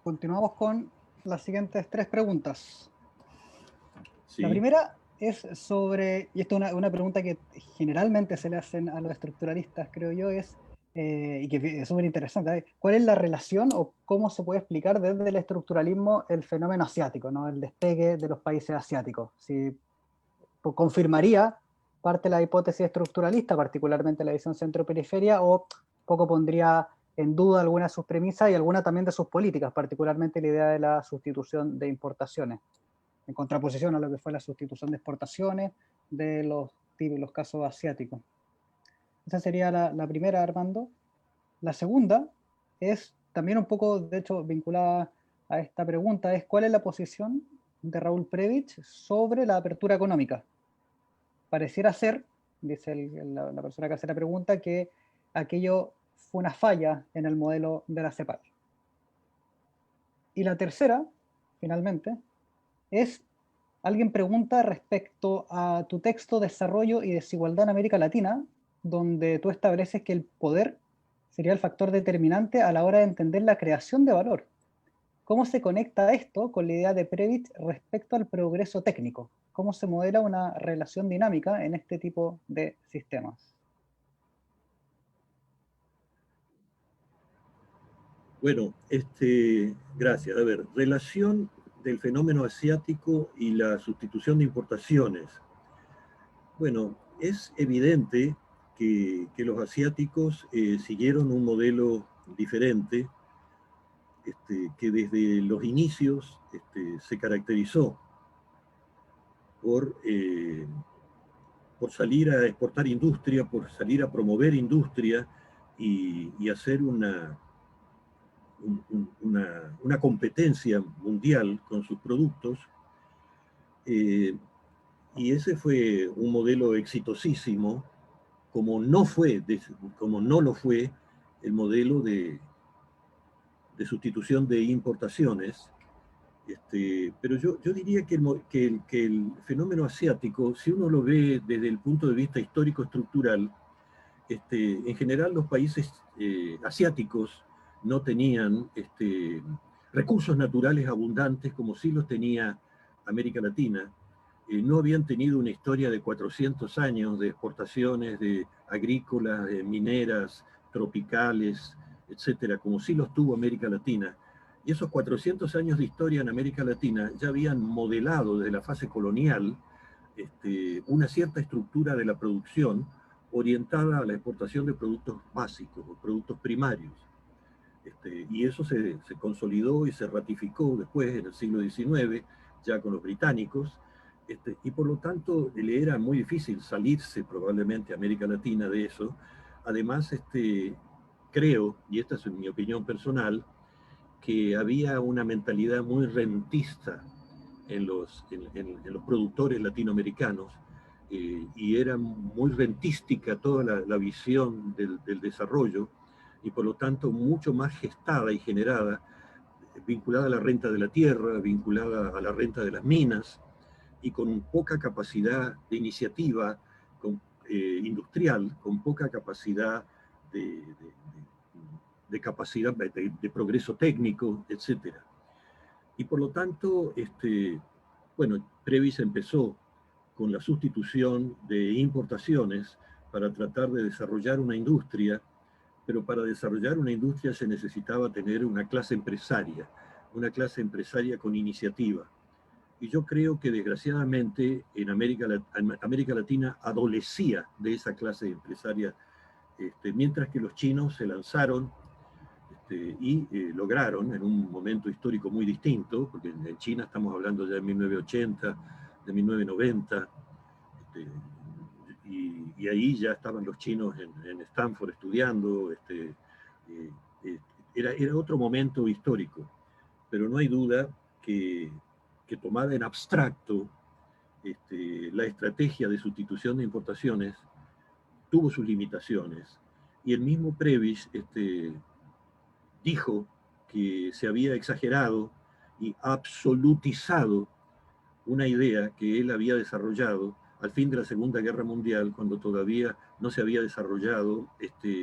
Continuamos con las siguientes tres preguntas. Sí. La primera es sobre, y esto es una pregunta que generalmente se le hacen a los estructuralistas, creo yo, y que es súper interesante. ¿Cuál es la relación o cómo se puede explicar desde el estructuralismo el fenómeno asiático, ¿no? El despegue de los países asiáticos? Si confirmaría parte de la hipótesis estructuralista, particularmente la visión centro-periferia, o poco pondría en duda alguna de sus premisas y alguna también de sus políticas, particularmente la idea de la sustitución de importaciones, en contraposición a lo que fue la sustitución de exportaciones de los casos asiáticos. Esa sería la primera, Armando. La segunda es también un poco, de hecho, vinculada a esta pregunta, es ¿cuál es la posición de Raúl Prebisch sobre la apertura económica? Pareciera ser, dice la persona que hace la pregunta, que aquello fue una falla en el modelo de la CEPAL. Y la tercera, finalmente, es, alguien pregunta respecto a tu texto Desarrollo y Desigualdad en América Latina, donde tú estableces que el poder sería el factor determinante a la hora de entender la creación de valor. ¿Cómo se conecta esto con la idea de Prebisch respecto al progreso técnico? ¿Cómo se modela una relación dinámica en este tipo de sistemas? Bueno, gracias. A ver, relación del fenómeno asiático y la sustitución de importaciones. Bueno, es evidente que los asiáticos siguieron un modelo diferente, que desde los inicios se caracterizó por salir a exportar industria, por salir a promover industria y hacer una competencia mundial con sus productos. Y ese fue un modelo exitosísimo, como no lo fue el modelo de sustitución de importaciones. Pero yo diría que el fenómeno asiático, si uno lo ve desde el punto de vista histórico-estructural, en general los países asiáticos no tenían recursos naturales abundantes como sí los tenía América Latina. No habían tenido una historia de 400 años de exportaciones de agrícolas, mineras, tropicales, etcétera, como sí los tuvo América Latina. Y esos 400 años de historia en América Latina ya habían modelado desde la fase colonial una cierta estructura de la producción orientada a la exportación de productos básicos o productos primarios. Y eso se consolidó y se ratificó después en el siglo XIX, ya con los británicos, y por lo tanto le era muy difícil salirse probablemente a América Latina de eso. Además, creo, y esta es mi opinión personal, que había una mentalidad muy rentista en los productores latinoamericanos, y era muy rentística toda la visión del desarrollo, y por lo tanto mucho más gestada y generada, vinculada a la renta de la tierra, vinculada a la renta de las minas, y con poca capacidad de iniciativa industrial, con poca capacidad de capacidad de progreso técnico, etc. Y por lo tanto, bueno, Prebisch empezó con la sustitución de importaciones para tratar de desarrollar una industria, pero para desarrollar una industria se necesitaba tener una clase empresaria con iniciativa. Y yo creo que desgraciadamente en América Latina adolecía de esa clase empresaria, mientras que los chinos se lanzaron y lograron en un momento histórico muy distinto, porque en China estamos hablando ya de 1980, de 1990, y ahí ya estaban los chinos en Stanford estudiando, era otro momento histórico. pero no hay duda que tomada en abstracto, la estrategia de sustitución de importaciones tuvo sus limitaciones. Y el mismo Prebisch dijo que se había exagerado y absolutizado una idea que él había desarrollado al fin de la Segunda Guerra Mundial, cuando todavía no se había desarrollado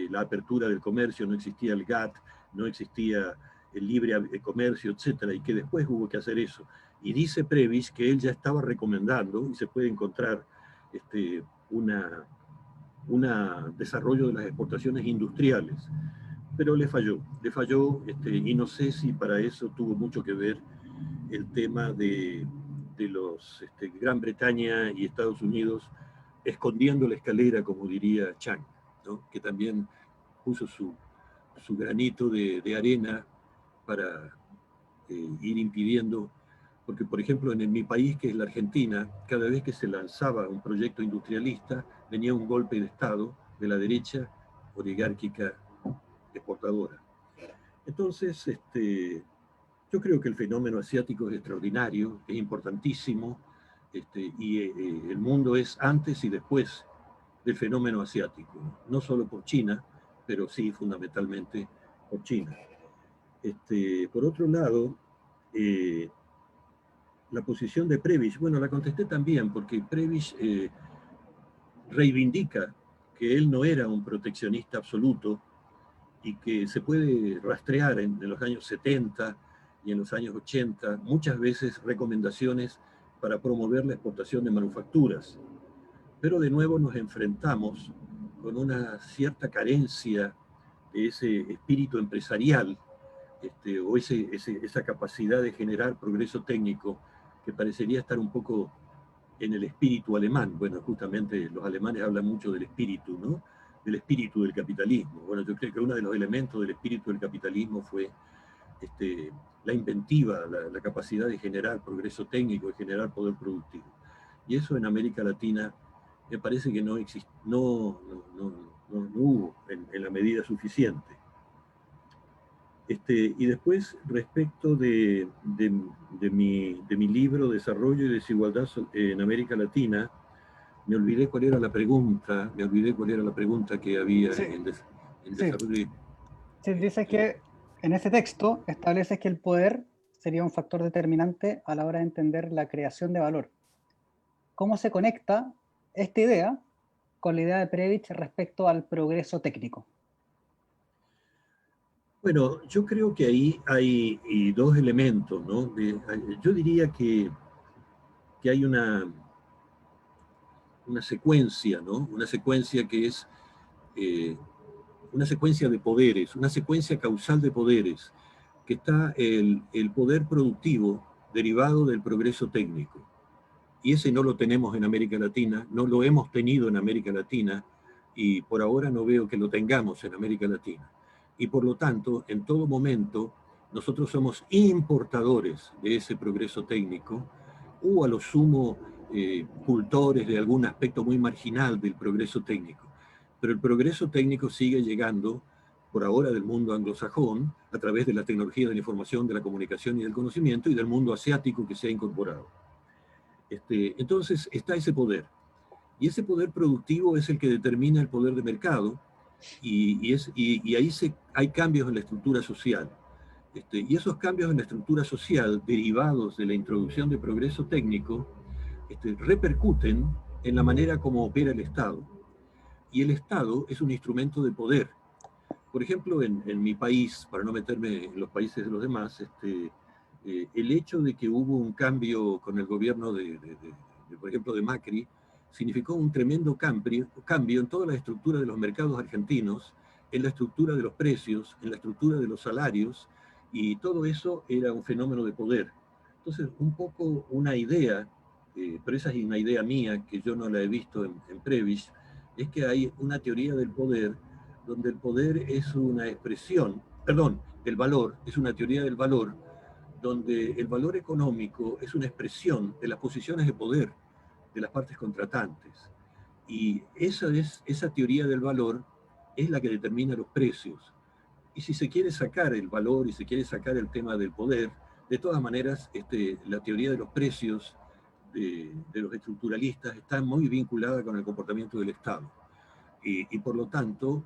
la apertura del comercio, no existía el GATT, no existía el libre comercio, etcétera, y que después hubo que hacer eso. Y dice Prebisch que él ya estaba recomendando, y se puede encontrar un desarrollo de las exportaciones industriales, pero le falló, y no sé si para eso tuvo mucho que ver el tema de los Gran Bretaña y Estados Unidos escondiendo la escalera, como diría Chang, ¿no? Que también puso su granito de arena para ir impidiendo, porque por ejemplo en mi país, que es la Argentina, cada vez que se lanzaba un proyecto industrialista, venía un golpe de Estado de la derecha oligárquica exportadora. Entonces, yo creo que el fenómeno asiático es extraordinario, es importantísimo, y el mundo es antes y después del fenómeno asiático, no solo por China, pero sí fundamentalmente por China. Por otro lado, la posición de Prebisch, bueno, la contesté también, porque Prebisch reivindica que él no era un proteccionista absoluto y que se puede rastrear en los años 70 y en los años 80, muchas veces recomendaciones para promover la exportación de manufacturas. Pero de nuevo nos enfrentamos con una cierta carencia de ese espíritu empresarial, o esa capacidad de generar progreso técnico que parecería estar un poco en el espíritu alemán. Bueno, justamente los alemanes hablan mucho del espíritu, ¿no? Del espíritu del capitalismo. Bueno, yo creo que uno de los elementos del espíritu del capitalismo fue la inventiva, la capacidad de generar progreso técnico, de generar poder productivo. Y eso en América Latina me parece que no hubo en la medida suficiente. Y después, respecto de mi libro Desarrollo y Desigualdad en América Latina, me olvidé cuál era la pregunta que había Sí, en sí. desarrollo. Sí, dice que en ese texto establece que el poder sería un factor determinante a la hora de entender la creación de valor. ¿Cómo se conecta esta idea con la idea de Prebisch respecto al progreso técnico? Bueno, yo creo que ahí hay dos elementos, ¿no? Yo diría que hay una secuencia, ¿no? Una secuencia que es una secuencia de poderes, una secuencia causal de poderes, que está el poder productivo derivado del progreso técnico. Y ese no lo tenemos en América Latina, no lo hemos tenido en América Latina, y por ahora no veo que lo tengamos en América Latina. Y por lo tanto, en todo momento, nosotros somos importadores de ese progreso técnico, o a lo sumo cultores de algún aspecto muy marginal del progreso técnico. Pero el progreso técnico sigue llegando, por ahora, del mundo anglosajón, a través de la tecnología de la información, de la comunicación y del conocimiento, y del mundo asiático que se ha incorporado. Entonces está ese poder. Y ese poder productivo es el que determina el poder de mercado, y ahí hay cambios en la estructura social. Y esos cambios en la estructura social, derivados de la introducción de progreso técnico, repercuten en la manera como opera el Estado. Y el Estado es un instrumento de poder. Por ejemplo, en mi país, para no meterme en los países de los demás, el hecho de que hubo un cambio con el gobierno por ejemplo, de Macri, significó un tremendo cambio en toda la estructura de los mercados argentinos, en la estructura de los precios, en la estructura de los salarios, y todo eso era un fenómeno de poder. Entonces, un poco una idea, pero esa es una idea mía, que yo no la he visto en Prebisch, es que hay una teoría del poder, donde el poder es una expresión, perdón, el valor, es una teoría del valor, donde el valor económico es una expresión de las posiciones de poder de las partes contratantes. Y esa teoría del valor es la que determina los precios. Y si se quiere sacar el valor y se quiere sacar el tema del poder, De todas maneras, la teoría de los precios de los estructuralistas está muy vinculada con el comportamiento del Estado. Y por lo tanto,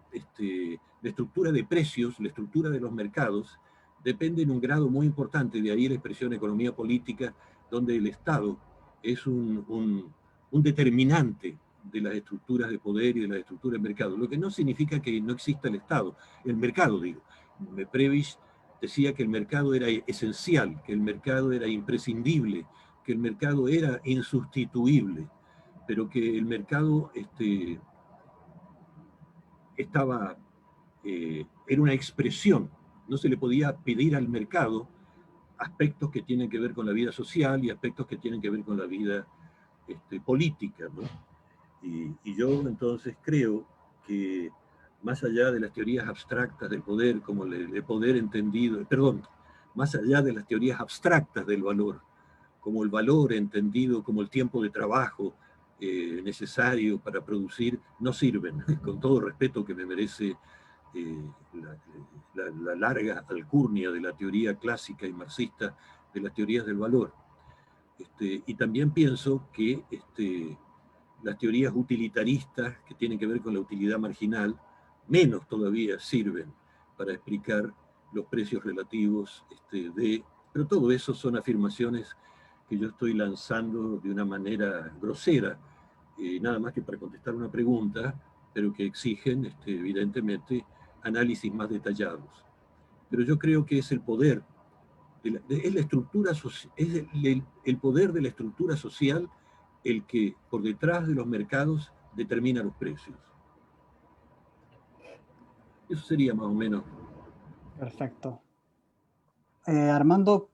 la estructura de precios, la estructura de los mercados, depende en un grado muy importante, de ahí la expresión economía política, donde el Estado es un determinante de las estructuras de poder y de las estructuras de mercado, lo que no significa que no exista el Estado, el mercado, digo. Prebisch decía que el mercado era esencial, que el mercado era imprescindible, que el mercado era insustituible, pero que el mercado era una expresión. No se le podía pedir al mercado aspectos que tienen que ver con la vida social y aspectos que tienen que ver con la vida política, ¿no? Y yo entonces creo que más allá de las teorías abstractas del poder, como el poder entendido, perdón, más allá de las teorías abstractas del valor, como el valor entendido como el tiempo de trabajo necesario para producir, no sirven, con todo respeto que me merece la larga alcurnia de la teoría clásica y marxista de las teorías del valor. Y también pienso que las teorías utilitaristas que tienen que ver con la utilidad marginal, menos todavía sirven para explicar los precios relativos pero todo eso son afirmaciones que yo estoy lanzando de una manera grosera, nada más que para contestar una pregunta, pero que exigen, evidentemente, análisis más detallados. Pero yo creo que es el poder, es la estructura, es el poder de la estructura social el que, por detrás de los mercados, determina los precios. Eso sería más o menos. Perfecto. Armando,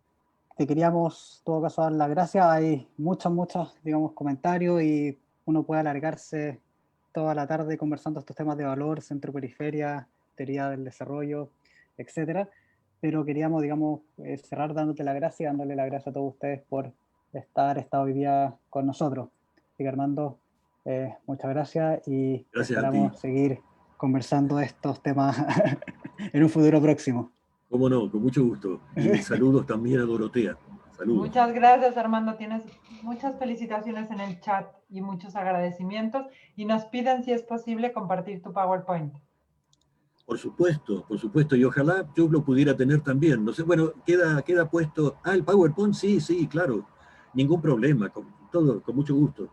te queríamos, en todo caso, dar las gracias. Hay muchos, digamos, comentarios y uno puede alargarse toda la tarde conversando estos temas de valor, centro-periferia, teoría del desarrollo, etcétera. Pero queríamos, digamos, cerrar dándote las gracias y dándole las gracias a todos ustedes por estar hoy día con nosotros. Así que, Armando, muchas gracias y esperamos seguir conversando estos temas en un futuro próximo. Cómo no, con mucho gusto. Y saludos también a Dorotea. Saludos. Muchas gracias, Armando. Tienes muchas felicitaciones en el chat y muchos agradecimientos. Y nos piden si es posible compartir tu PowerPoint. Por supuesto. Y ojalá yo lo pudiera tener también. No sé, bueno, queda puesto. Ah, el PowerPoint, sí, claro. Ningún problema, con mucho gusto.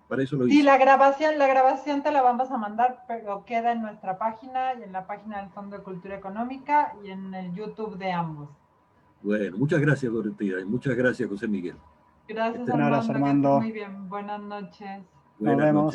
Para eso lo hice. Sí, la grabación te la vamos a mandar, pero queda en nuestra página y en la página del Fondo de Cultura Económica y en el YouTube de ambos. Bueno, muchas gracias, Dorotea, y muchas gracias, José Miguel. Gracias, Un abrazo, Armando. Armando. Muy bien. Buenas noches. Nos vemos.